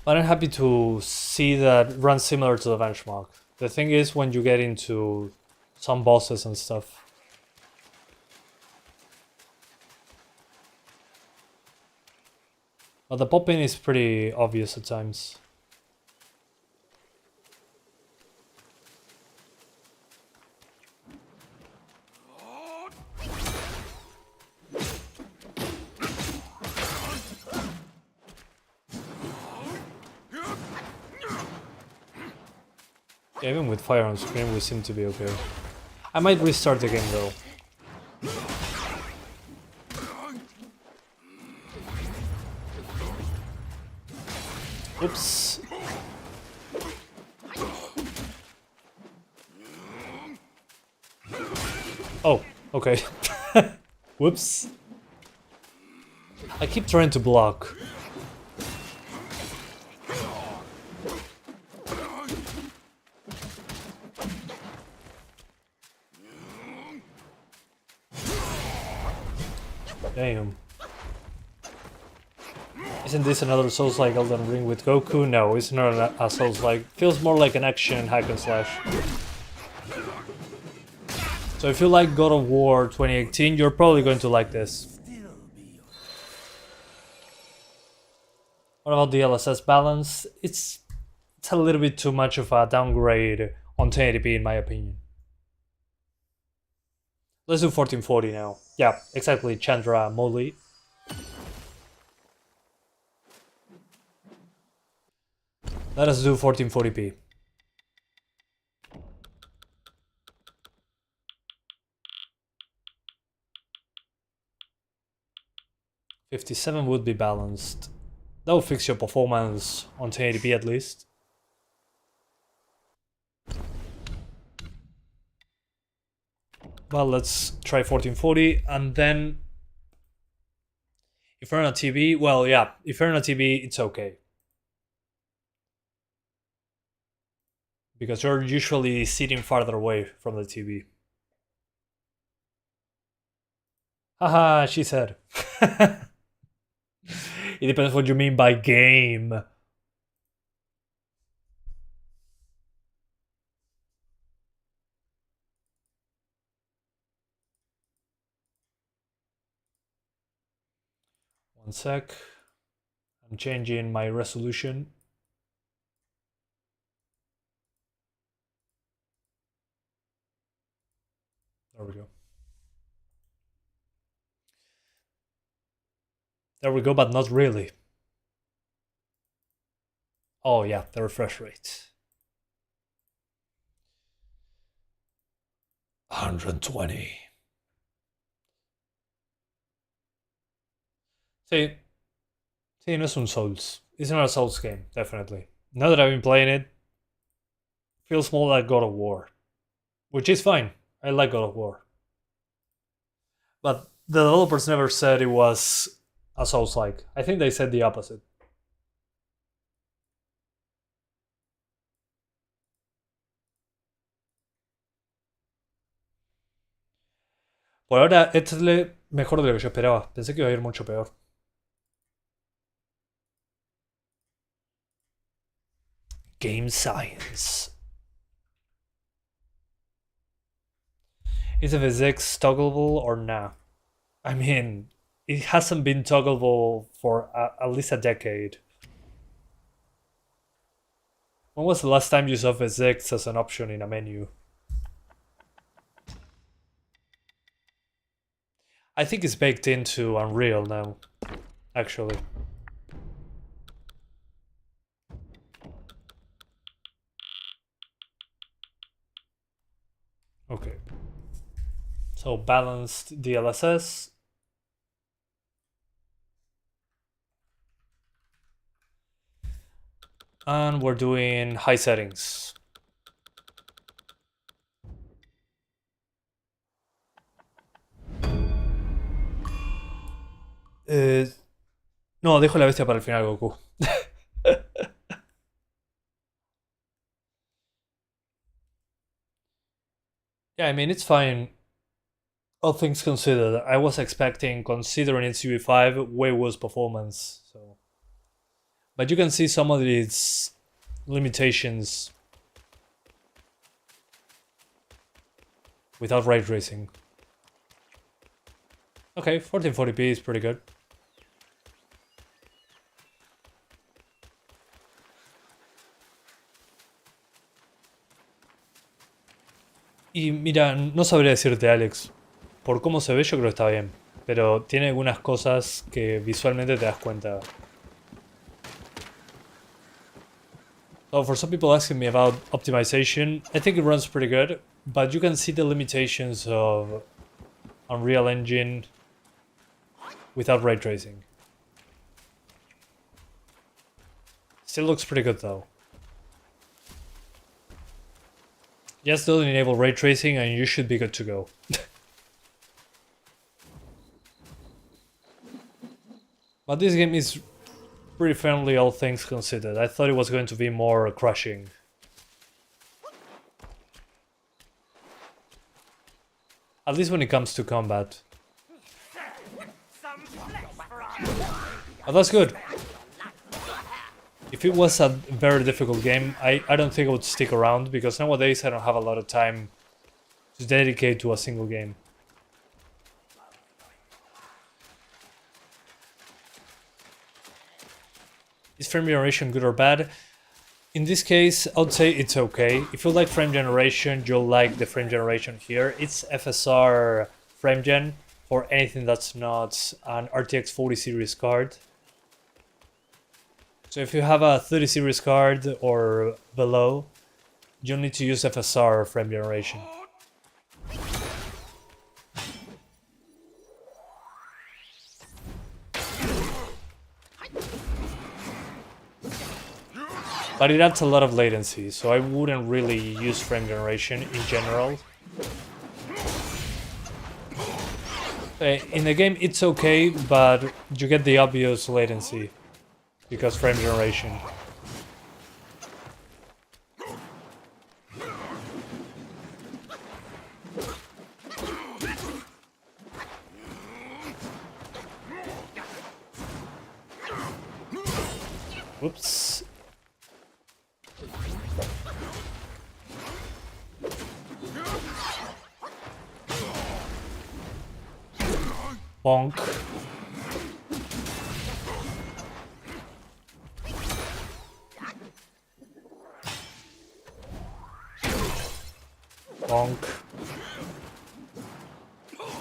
A: But I'm happy to see that it runs similar to the benchmark. The thing is, when you get into some bosses and stuff, but the pop-in is pretty obvious at times. Yeah, even with fire on screen we seem to be okay. I might restart the game though. Oops. Oh, okay. Whoops. I keep trying to block. Damn. Isn't this another Souls-like Elden Ring with Goku? No, it's not a Souls-like. Feels more like an action hack and slash. So if you like God of War 2018, you're probably going to like this. What about the LSS balance? It's a little bit too much of a downgrade on 1080p in my opinion. Let's do 1440 now. Yeah, exactly, Chandra Molly. Let us do 1440p. 57 would be balanced. That will fix your performance on 1080p at least. Well, let's try 1440 and then if you're on a TV, well, yeah, if you're on a TV, it's okay. Because you're usually sitting farther away from the TV. Haha, she said. It depends what you mean by game. One sec. I'm changing my resolution. There we go. There we go, but not really. Oh yeah, the refresh rate. 120. Sí, no es un Souls. It's not a Souls game, definitely. Now that I've been playing it, feels more like God of War. Which is fine. I like God of War. But the developers never said it was a Souls-like. I think they said the opposite. Por ahora, este es mejor de lo que yo esperaba. Pensé que iba a ir mucho peor. Game science. Is FSX toggleable or nah? I mean, it hasn't been toggleable for at least a decade. When was the last time you saw FSX as an option in a menu? I think it's baked into Unreal now, actually. Okay. So balanced DLSS. And we're doing high settings. No, dejo la bestia para el final, Goku. Yeah, I mean, it's fine. All things considered, I was expecting, considering it's UE5, way worse performance. So, but you can see some of its limitations without ray tracing. Okay, 1440p is pretty good. Y mira, no sabría decirte, Alex. Por cómo se ve, yo creo que está bien. Pero tiene algunas cosas que visualmente te das cuenta. So for some people asking me about optimization, I think it runs pretty good. But you can see the limitations of Unreal Engine without ray tracing. Still looks pretty good though. Just don't enable ray tracing and you should be good to go. But this game is pretty friendly, all things considered. I thought it was going to be more crushing. At least when it comes to combat. Oh, that's good. If it was a very difficult game, I don't think I would stick around, because nowadays I don't have a lot of time to dedicate to a single game. Is frame generation good or bad? In this case, I would say it's okay. If you like frame generation, you'll like the frame generation here. It's FSR frame gen for anything that's not an RTX 40 series card. So if you have a 30 series card or below, you'll need to use FSR frame generation. but it adds a lot of latency, so I wouldn't really use frame generation in general. In the game it's okay, but you get the obvious latency because frame generation. Whoops. Bonk. Bonk.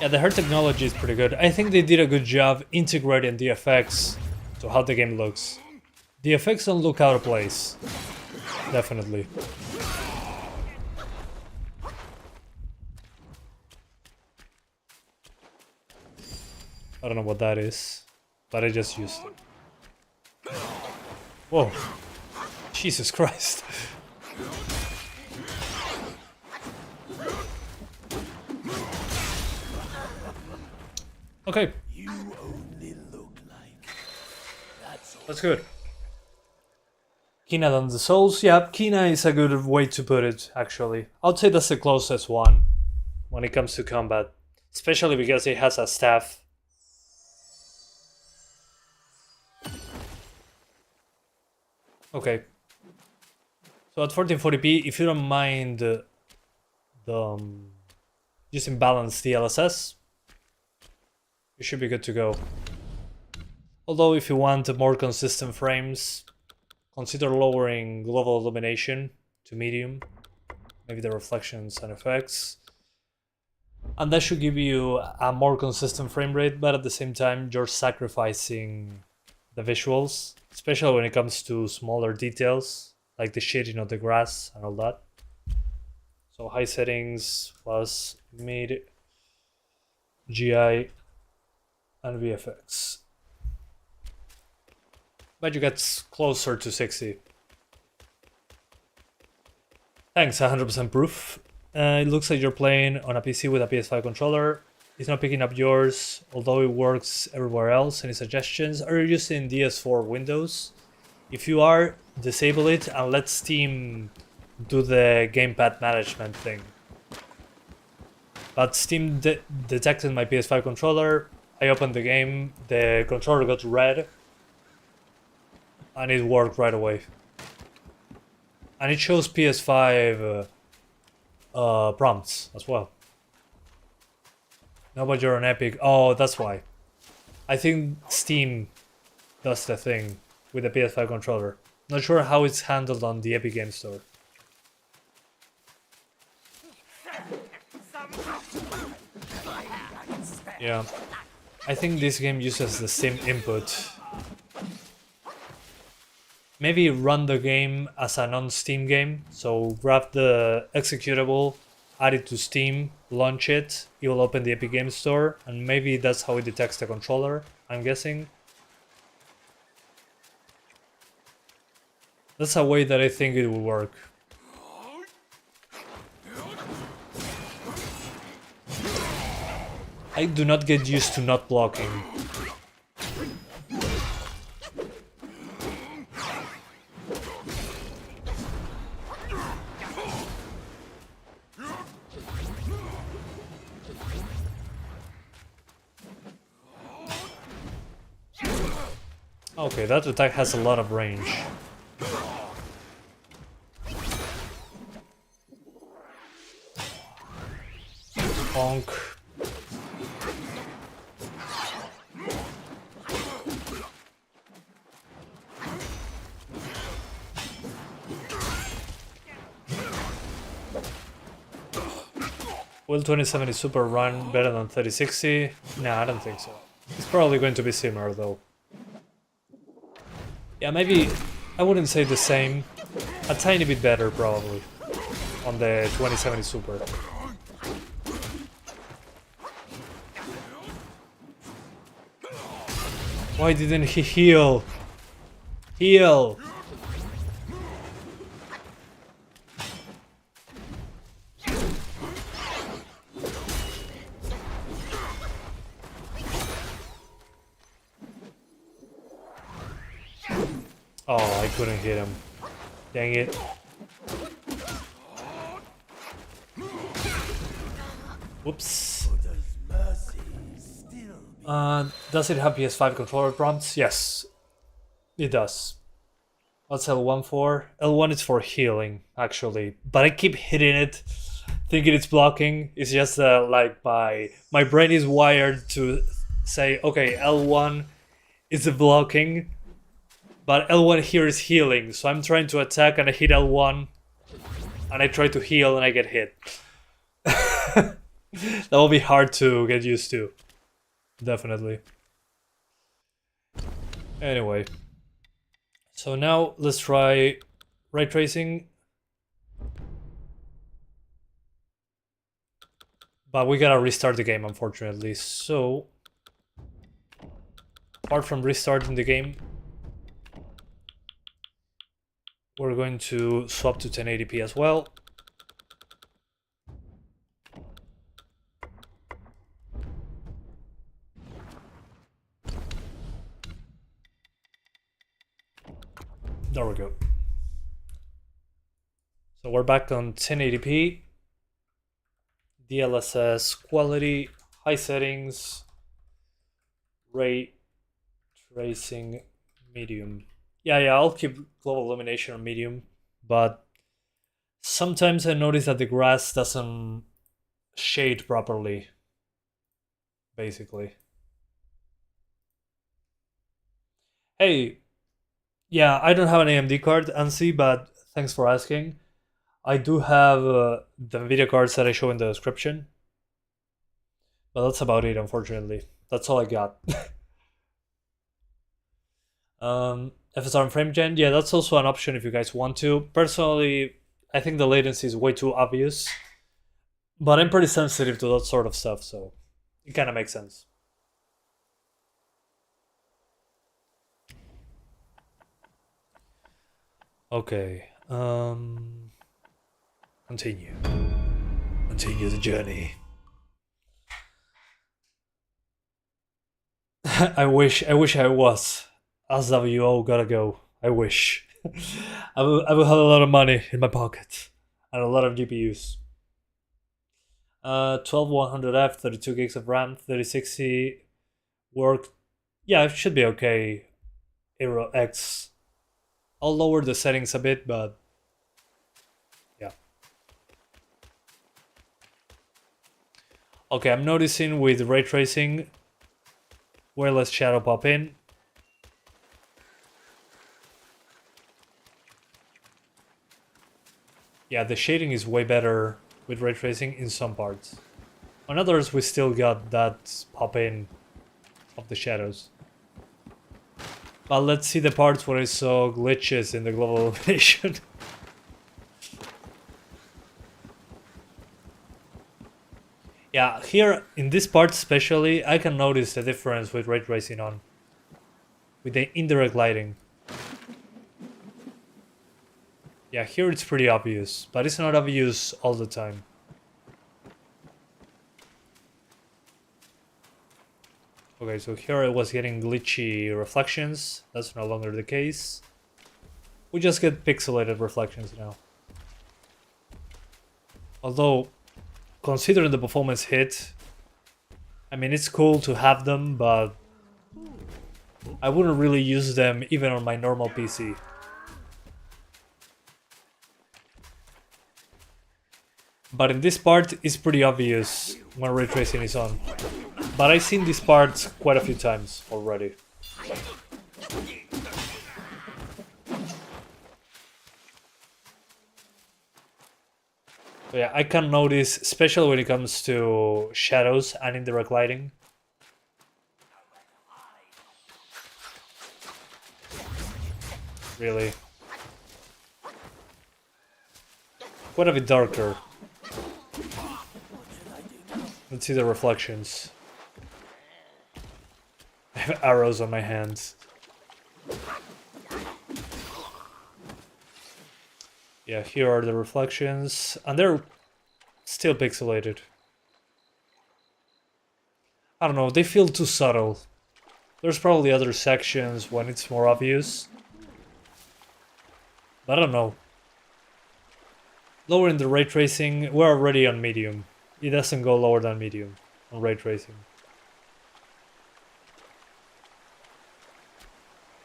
A: Yeah, the herd technology is pretty good. I think they did a good job integrating the effects to how the game looks. The effects don't look out of place. Definitely. I don't know what that is, but I just used it. Whoa. Jesus Christ. Okay.
B: You only look like
A: That's good. Kina than the Souls. Yeah, Kina is a good way to put it, actually. I'd say that's the closest one when it comes to combat. Especially because it has a staff. Okay. So at 1440p, if you don't mind using balanced DLSS, you should be good to go. Although if you want more consistent frames, consider lowering global illumination to medium, maybe the reflections and effects. And that should give you a more consistent frame rate, but at the same time you're sacrificing the visuals, especially when it comes to smaller details, like the shading of the grass and all that. So high settings plus mid, GI, and VFX. But you get closer to 60. Thanks, 100% proof. It looks like you're playing on a PC with a PS5 controller. It's not picking up yours, although it works everywhere else. Any suggestions? Are you using DS4 Windows? If you are, disable it and let Steam do the gamepad management thing. But Steam detected my PS5 controller. I opened the game, the controller got red, and it worked right away. And it shows PS5 prompts as well. No, but you're on Epic. Oh, that's why. I think Steam does the thing with the PS5 controller. Not sure how it's handled on the Epic Game Store. Yeah. I think this game uses the same input. Maybe run the game as a non-Steam game. So grab the executable, add it to Steam, launch it, it will open the Epic Game Store, and maybe that's how it detects the controller, I'm guessing. That's a way that I think it will work. I do not get used to not blocking. Okay, that attack has a lot of range. Bonk. Will 2070 Super run better than 3060? Nah, I don't think so. It's probably going to be similar though. Yeah, maybe I wouldn't say the same. A tiny bit better probably on the 2070 Super. Why didn't he heal? Heal! Oh, I couldn't hit him. Dang it. Whoops. Does it have PS5 controller prompts? Yes, it does. What's L1 for? L1 is for healing, actually. But I keep hitting it, thinking it's blocking. It's just like my brain is wired to say, okay, L1 is the blocking, but L1 here is healing. So I'm trying to attack and I hit L1, and I try to heal and I get hit. That will be hard to get used to. Definitely. Anyway. So now let's try ray tracing. But we gotta restart the game, unfortunately. So, apart from restarting the game, we're going to swap to 1080p as well. There we go. So we're back on 1080p. DLSS quality, high settings, ray tracing, medium. Yeah, I'll keep global illumination on medium, but sometimes I notice that the grass doesn't shade properly, basically. Hey, yeah, I don't have an AMD card, Ansi, but thanks for asking. I do have the NVIDIA cards that I show in the description. But that's about it, unfortunately. That's all I got. FSR and frame gen, yeah, that's also an option if you guys want to. Personally, I think the latency is way too obvious. But I'm pretty sensitive to that sort of stuff, so it kind of makes sense. Okay, continue the journey. I wish I was. SWO gotta go. I wish. I will have a lot of money in my pocket and a lot of GPUs. 12100F, 32 gigs of RAM, 3060 work. Yeah, it should be okay. Aero X. I'll lower the settings a bit, but yeah. Okay, I'm noticing with ray tracing, way less shadow pop in. Yeah, the shading is way better with ray tracing in some parts. On others, we still got that pop in of the shadows. But let's see the parts where I saw glitches in the global illumination. Yeah, here in this part especially, I can notice the difference with ray tracing on. With the indirect lighting. Yeah, here it's pretty obvious, but it's not obvious all the time. Okay, so here I was getting glitchy reflections. That's no longer the case. We just get pixelated reflections now. Although, considering the performance hit, I mean, it's cool to have them, but I wouldn't really use them even on my normal PC. But in this part, it's pretty obvious when ray tracing is on. But I've seen this part quite a few times already. So yeah, I can notice, especially when it comes to shadows and indirect lighting. Really. Quite a bit darker. Let's see the reflections. I have arrows on my hands. Yeah, here are the reflections, and they're still pixelated. I don't know, they feel too subtle. There's probably other sections when it's more obvious. But I don't know. Lowering the ray tracing, we're already on medium. It doesn't go lower than medium on ray tracing.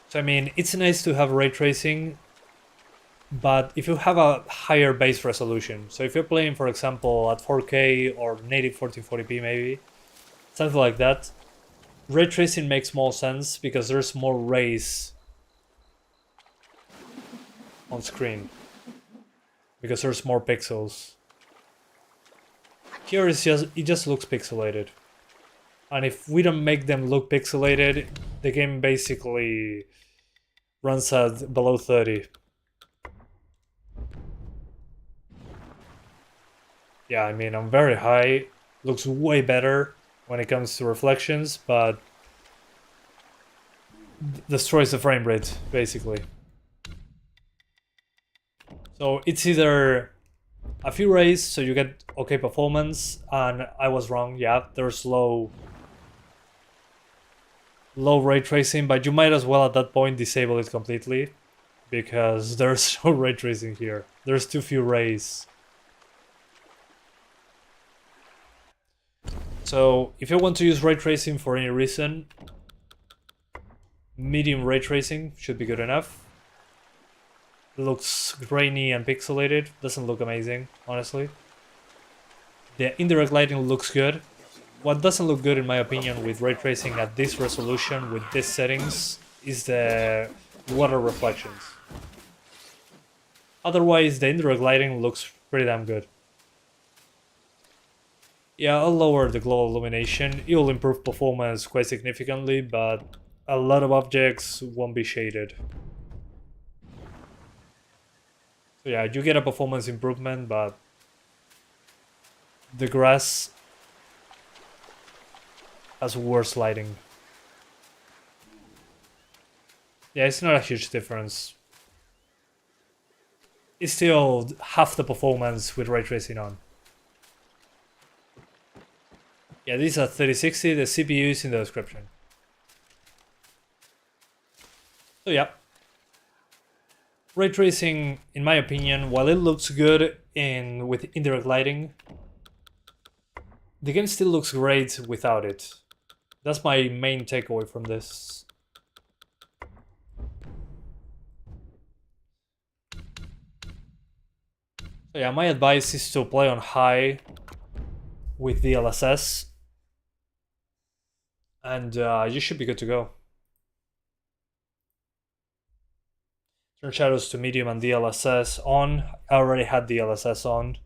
A: So I mean, it's nice to have ray tracing, but if you have a higher base resolution, so if you're playing, for example, at 4K or native 1440p maybe, something like that, ray tracing makes more sense because there's more rays on screen, because there's more pixels. Here it's just, it just looks pixelated. And if we don't make them look pixelated, the game basically runs at below 30. Yeah, I mean, I'm very high. Looks way better when it comes to reflections, but destroys the frame rate, basically. So it's either a few rays, so you get okay performance, and I was wrong, yeah, there's low ray tracing, but you might as well at that point disable it completely, because there's no ray tracing here. There's too few rays. So if you want to use ray tracing for any reason, medium ray tracing should be good enough. It looks grainy and pixelated, doesn't look amazing, honestly. The indirect lighting looks good. What doesn't look good in my opinion with ray tracing at this resolution, with these settings, is the water reflections. Otherwise, the indirect lighting looks pretty damn good. Yeah, I'll lower the global illumination. It will improve performance quite significantly, but a lot of objects won't be shaded. So yeah, you get a performance improvement, but the grass has worse lighting. Yeah, it's not a huge difference. It's still half the performance with ray tracing on. Yeah, these are 3060, the CPU is in the description. So yeah. Ray tracing, in my opinion, while it looks good with indirect lighting, the game still looks great without it. That's my main takeaway from this. So yeah, my advice is to play on high with DLSS, and you should be good to go. Turn shadows to medium and DLSS on. I already had DLSS on.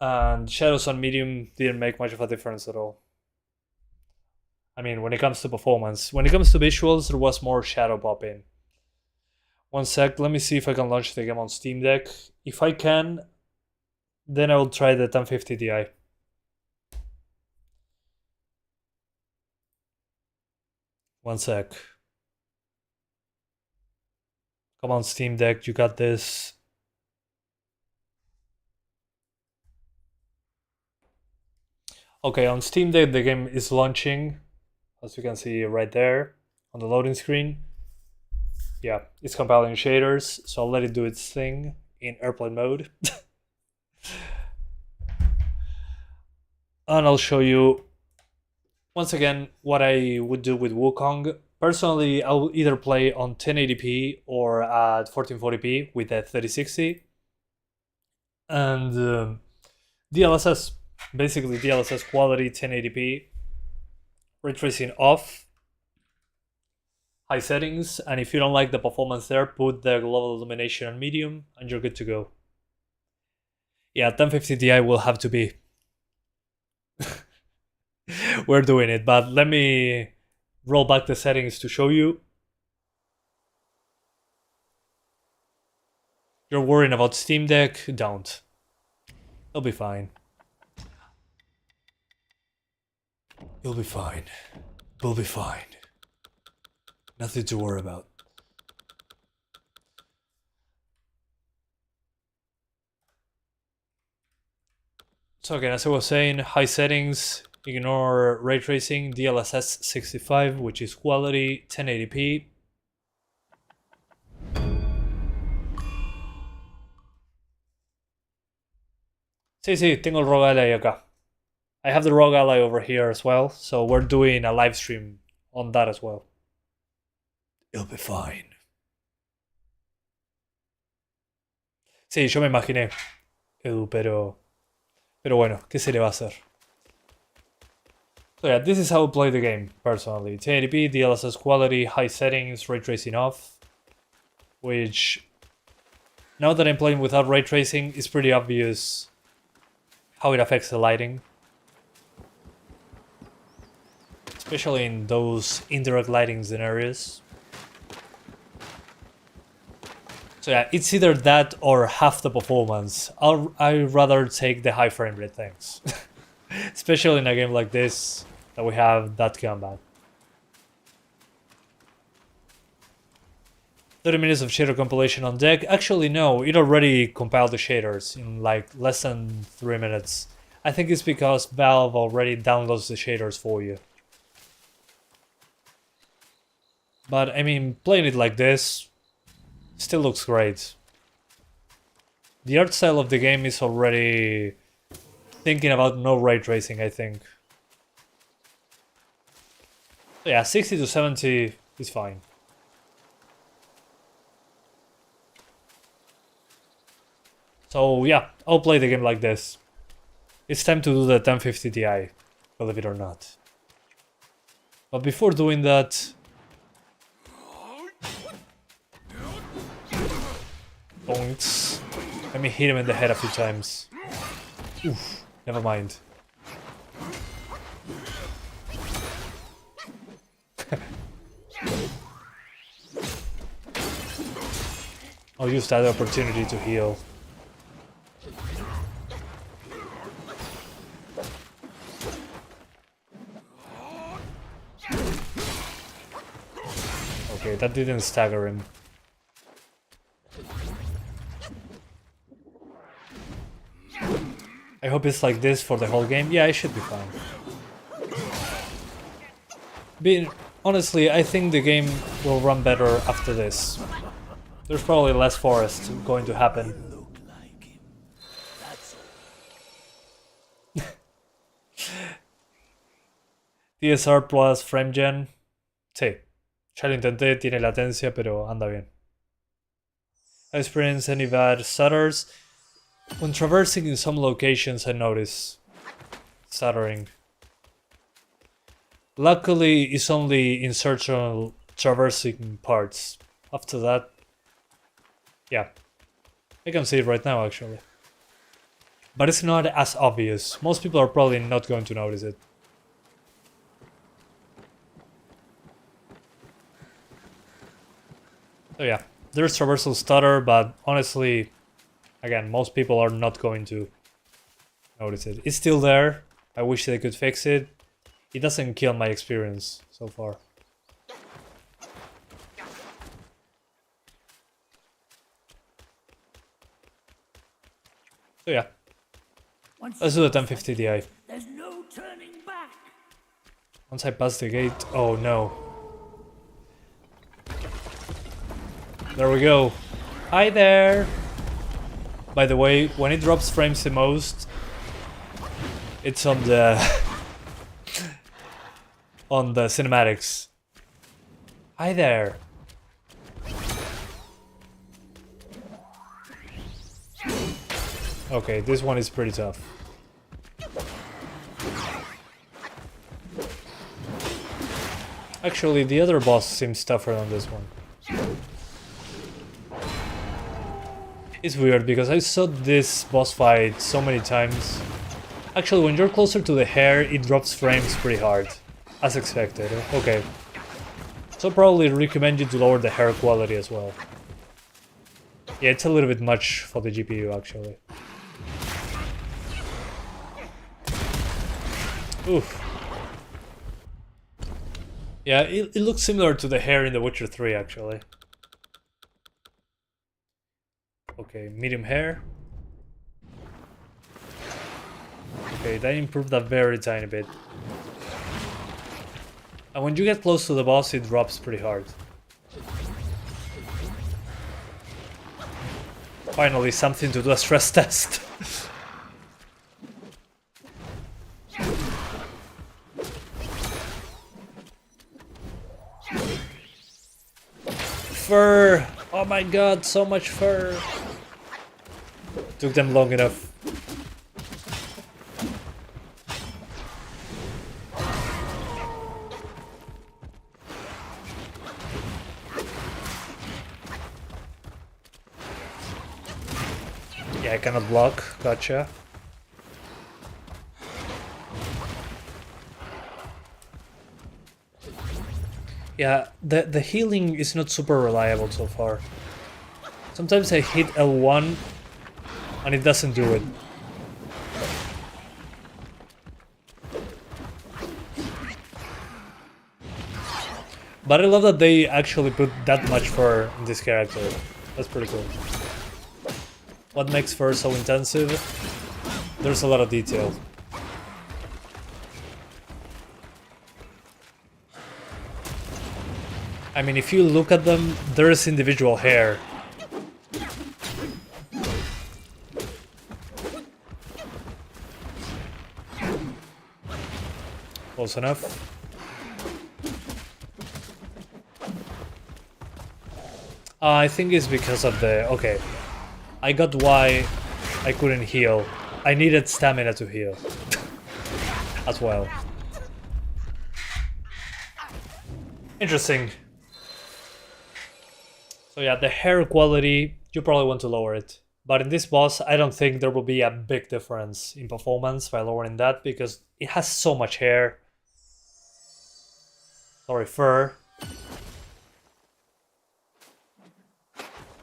A: And shadows on medium didn't make much of a difference at all. I mean, when it comes to performance. When it comes to visuals, there was more shadow popping. One sec, let me see if I can launch the game on Steam Deck. If I can, then I will try the 1050 Ti. One sec. Come on, Steam Deck, you got this. Okay, on Steam Deck the game is launching, as you can see right there on the loading screen. Yeah, it's compiling shaders, so I'll let it do its thing in airplane mode. And I'll show you once again what I would do with Wukong. Personally, I'll either play on 1080p or at 1440p with a 3060. And DLSS, basically DLSS quality 1080p, ray tracing off, high settings, and if you don't like the performance there, put the global illumination on medium and you're good to go. Yeah, 1050 Ti will have to be. We're doing it, but let me roll back the settings to show you. You're worrying about Steam Deck? Don't. It'll be fine. You'll be fine. We'll be fine. Nothing to worry about. So again, as I was saying, high settings, ignore ray tracing, DLSS 65, which is quality, 1080p. Sí, tengo el Rogue Ally acá. I have the Rogue Ally over here as well, so we're doing a live stream on that as well. It'll be fine. Sí, yo me imaginé, Edu, pero bueno, ¿qué se le va a hacer? So yeah, this is how I play the game, personally. 1080p, DLSS quality, high settings, ray tracing off. Which, now that I'm playing without ray tracing, it's pretty obvious how it affects the lighting. Especially in those indirect lighting scenarios. So yeah, it's either that or half the performance. I'd rather take the high frame rate things. Especially in a game like this, that we have that combat. 30 minutes of shader compilation on deck. Actually no, it already compiled the shaders in like less than 3 minutes. I think it's because Valve already downloads the shaders for you. But I mean, playing it like this still looks great. The art style of the game is already thinking about no ray tracing, I think. So yeah, 60 to 70 is fine. So yeah, I'll play the game like this. It's time to do the 1050 Ti, believe it or not. But before doing that... Boinks. Let me hit him in the head a few times. Oof, never mind. I'll use that opportunity to heal. Okay, that didn't stagger him. I hope it's like this for the whole game. Yeah, it should be fine. Honestly, I think the game will run better after this. There's probably less forest going to happen. DSR plus frame gen. Sí, ya lo intenté, tiene latencia, pero anda bien. I experienced any bad stutters. When traversing in some locations I notice stuttering. Luckily it's only in certain traversing parts. After that, yeah, I can see it right now actually. But it's not as obvious. Most people are probably not going to notice it. So yeah, there's traversal stutter, but honestly, again, most people are not going to notice it. It's still there. I wish they could fix it. It doesn't kill my experience so far. So yeah, let's do the 1050 Ti.
B: There's no turning back.
A: Once I pass the gate, oh no. There we go. Hi there. By the way, when it drops frames the most, it's on the on the cinematics. Hi there. Okay, this one is pretty tough. Actually, the other boss seems tougher than this one. It's weird because I saw this boss fight so many times. Actually, when you're closer to the hair, it drops frames pretty hard. As expected. Okay. So probably recommend you to lower the hair quality as well. Yeah, it's a little bit much for the GPU actually. Oof. Yeah, it looks similar to the hair in The Witcher 3 actually. Okay, medium hair. Okay, that improved a very tiny bit. And when you get close to the boss, it drops pretty hard. Finally, something to do a stress test. fur! Oh my god, so much fur! Took them long enough. Yeah, I cannot block. Gotcha. Yeah, the healing is not super reliable so far. Sometimes I hit L1 and it doesn't do it. But I love that they actually put that much fur in this character. That's pretty cool. What makes fur so intensive? There's a lot of detail. I mean, if you look at them, there's individual hair. Close enough. I think it's because of the... Okay. I got why I couldn't heal. I needed stamina to heal. As well. Interesting. So yeah, the hair quality, you probably want to lower it. But in this boss, I don't think there will be a big difference in performance by lowering that, because it has so much hair. Sorry, fur.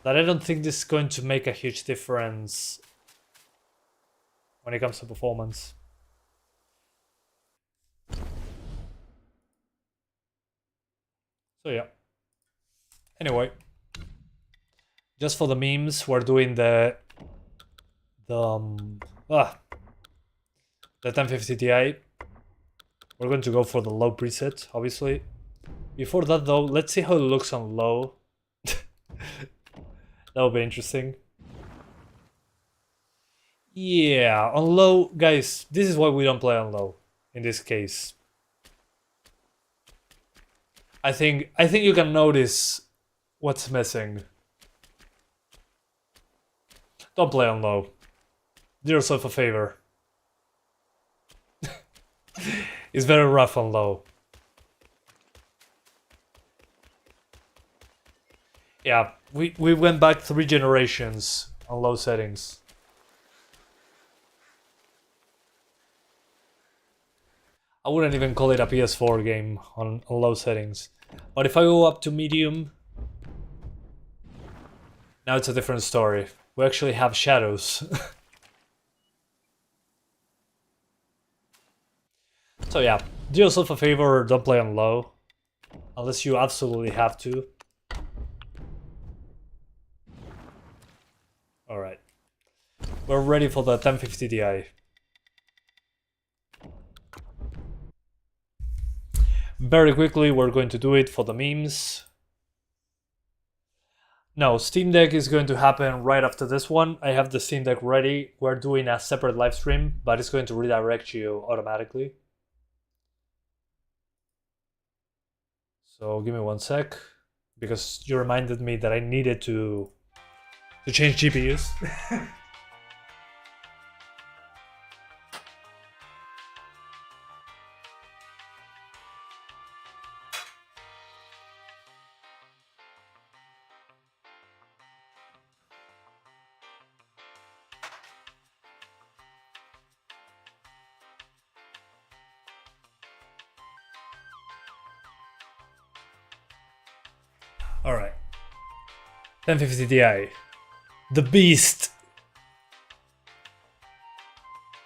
A: That I don't think this is going to make a huge difference when it comes to performance. So yeah. Anyway. Just for the memes, we're doing the 1050 Ti. We're going to go for the low preset, obviously. Before that though, let's see how it looks on low. That'll be interesting. Yeah, on low, guys, this is why we don't play on low in this case. I think you can notice what's missing. Don't play on low. Do yourself a favor. It's very rough on low. Yeah, we went back 3 generations on low settings. I wouldn't even call it a PS4 game on low settings. But if I go up to medium, now it's a different story. We actually have shadows. So yeah, do yourself a favor, don't play on low. Unless you absolutely have to. Alright. We're ready for the 1050 Ti. Very quickly, we're going to do it for the memes. No, Steam Deck is going to happen right after this one. I have the Steam Deck ready. We're doing a separate live stream, but it's going to redirect you automatically. So give me 1 sec, because you reminded me that I needed to change GPUs. Alright. 1050 Ti. The beast!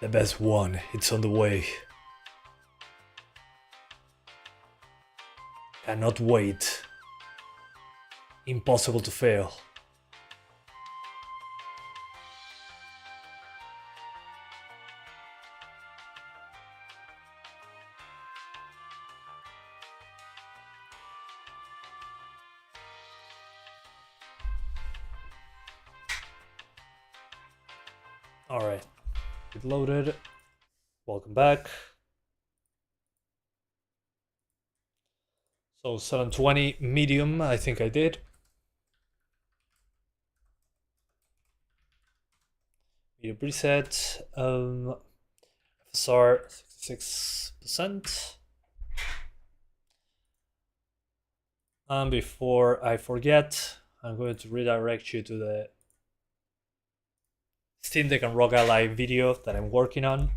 A: The best one, it's on the way. Cannot wait. Impossible to fail. Alright, it loaded. Welcome back. So 720 medium, I think I did. Video preset. FSR 66%. And before I forget, I'm going to redirect you to the Steam Deck and ROG Ally video that I'm working on.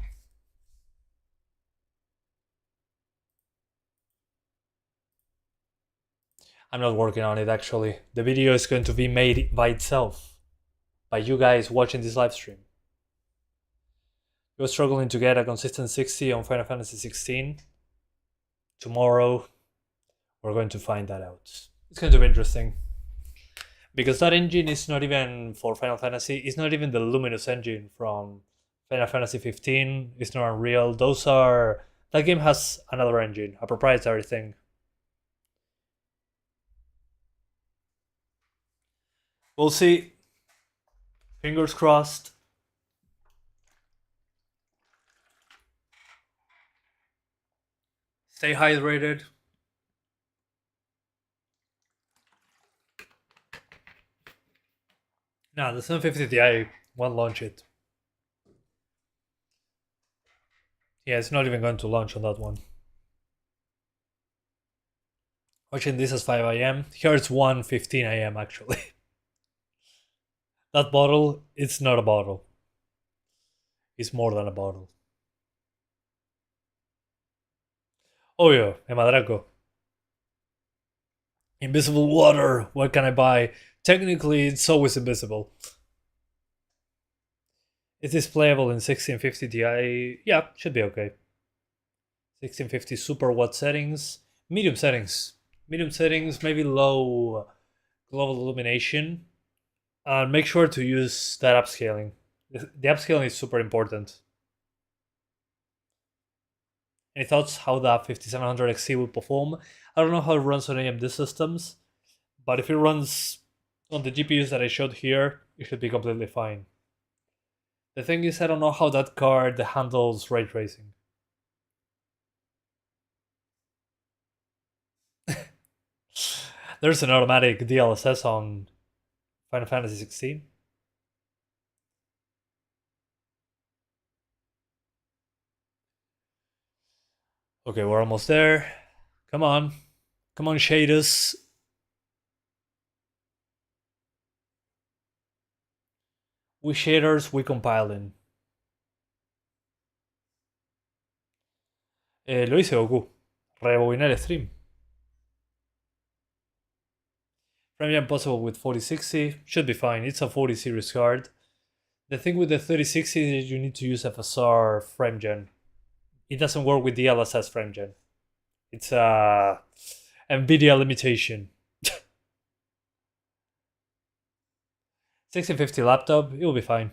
A: I'm not working on it actually. The video is going to be made by itself, by you guys watching this live stream. You're struggling to get a consistent 60 on Final Fantasy 16. Tomorrow, we're going to find that out. It's going to be interesting. Because that engine is not even for Final Fantasy, it's not even the Luminous engine from Final Fantasy 15, it's not Unreal. That game has another engine, a proprietary thing. We'll see. Fingers crossed. Stay hydrated. Nah, the 750 Ti won't launch it. Yeah, it's not even going to launch on that one. Watching this at 5 AM. Here it's 1:15 AM actually. That bottle, it's not a bottle. It's more than a bottle. Obvio, Emadraco. Invisible water, what can I buy? Technically, it's always invisible. Is this playable in 1650 Ti? Yeah, should be okay. 1650 super watt settings. Medium settings. Medium settings, maybe low global illumination. And make sure to use that upscaling. The upscaling is super important. Any thoughts how the 5700 XC will perform? I don't know how it runs on AMD systems, but if it runs on the GPUs that I showed here, it should be completely fine. The thing is, I don't know how that card handles ray tracing. There's an automatic DLSS on Final Fantasy 16. Okay, we're almost there. Come on. Come on, shaders. We shaders, we compiling. Lo hice, Goku. Rebobinar el stream. Frame jam possible with 4060. Should be fine. It's a 40 series card. The thing with the 3060 is you need to use FSR frame gen. It doesn't work with the DLSS frame gen. It's a NVIDIA limitation. 1650 laptop, it will be fine.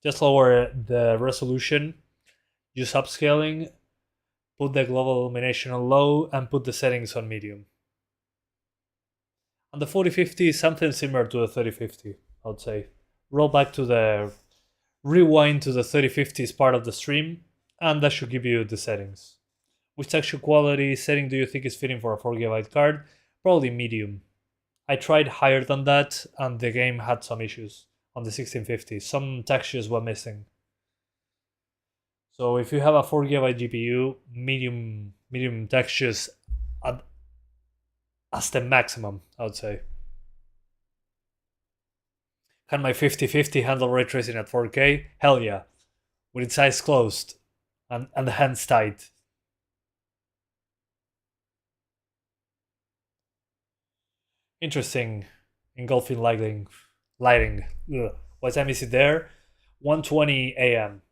A: Just lower the resolution, use upscaling, put the global illumination on low, and put the settings on medium. And the 4050 is something similar to the 3050, I would say. Rewind to the 3050 is part of the stream, and that should give you the settings. Which texture quality setting do you think is fitting for a 4GB card? Probably medium. I tried higher than that, and the game had some issues on the 1650. Some textures were missing. So if you have a 4GB GPU, medium textures as the maximum, I would say. Can my 5050 handle ray tracing at 4K? Hell yeah. With its eyes closed and the hands tight. Interesting. Engulfing lighting. Ugh. What time is it there? 1:20 AM.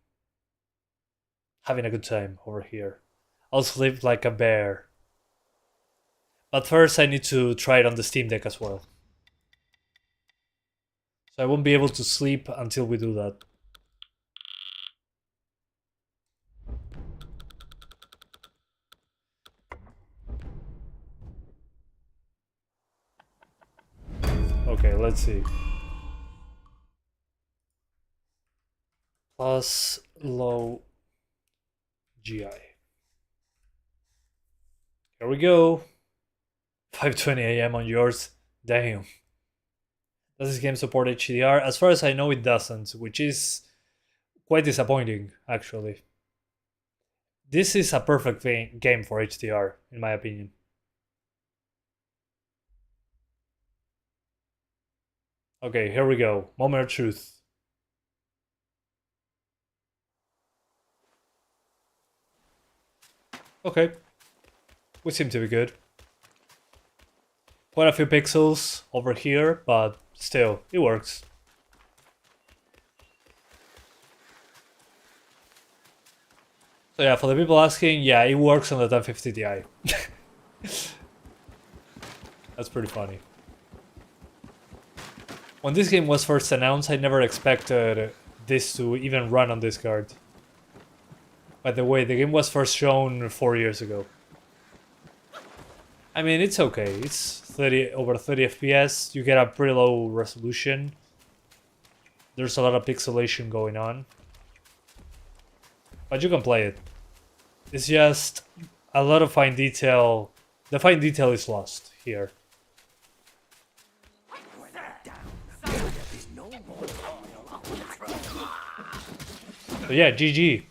A: Having a good time over here. I'll sleep like a bear. But first I need to try it on the Steam Deck as well. So I won't be able to sleep until we do that. Okay, let's see. Plus low GI. Here we go. 5:20 AM on yours. Damn. Does this game support HDR? As far as I know, it doesn't, which is quite disappointing, actually. This is a perfect game for HDR, in my opinion. Okay, here we go. Moment of truth. Okay. We seem to be good. Quite a few pixels over here, but still, it works. So yeah, for the people asking, yeah, it works on the 1050 Ti. That's pretty funny. When this game was first announced, I never expected this to even run on this card. By the way, the game was first shown 4 years ago. I mean, it's okay. It's over 30 FPS. You get a pretty low resolution. There's a lot of pixelation going on. But you can play it. It's just a lot of fine detail. The fine detail is lost here. So yeah, GG.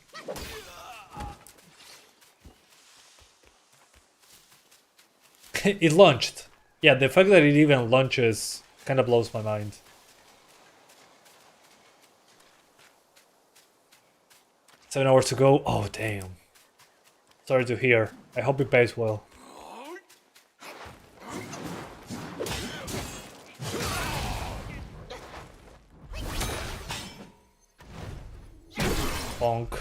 A: It launched. Yeah, the fact that it even launches kind of blows my mind. Seven hours to go. Oh, damn. Sorry to hear. I hope it pays well. Bonk.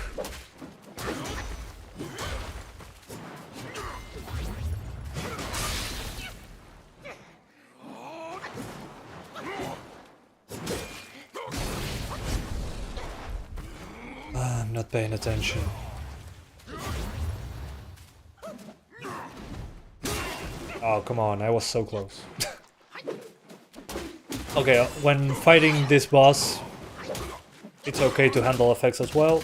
A: I'm not paying attention. Oh, come on, I was so close. Okay, when fighting this boss, it's okay to handle effects as well.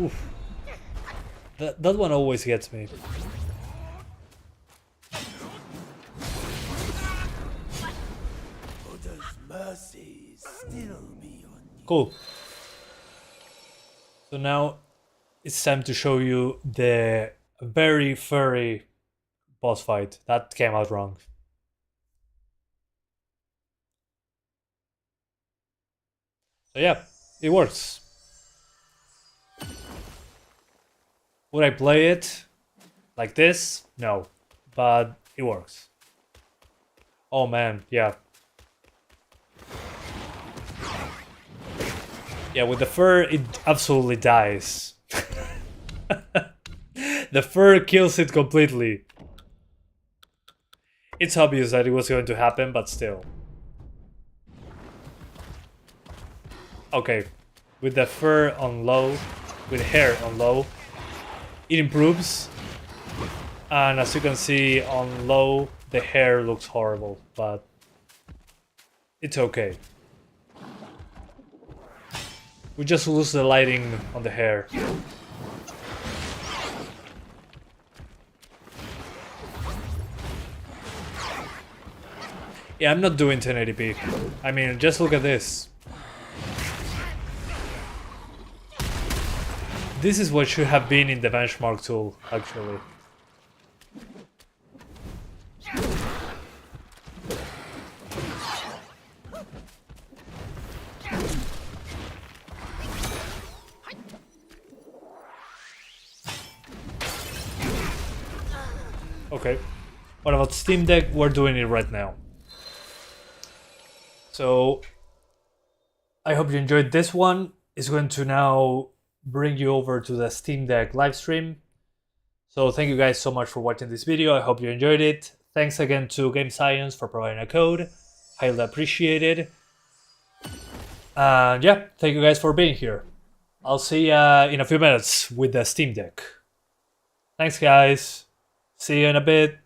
A: Oof. That one always gets me. Cool. So now it's time to show you the very furry boss fight. That came out wrong. So yeah, it works. Would I play it like this? No, but it works. Oh man, yeah. Yeah, with the fur, it absolutely dies. The fur kills it completely. It's obvious that it was going to happen, but still. Okay, with the fur on low, with hair on low, it improves. And as you can see on low, the hair looks horrible, but it's okay. We just lose the lighting on the hair. Yeah, I'm not doing 1080p. I mean, just look at this. This is what should have been in the benchmark tool, actually. Okay. What about Steam Deck? We're doing it right now. So, I hope you enjoyed this one. It's going to now bring you over to the Steam Deck livestream. So thank you guys so much for watching this video. I hope you enjoyed it. Thanks again to Game Science for providing a code. Highly appreciated. And yeah, thank you guys for being here. I'll see ya in a few minutes with the Steam Deck. Thanks guys. See you in a bit.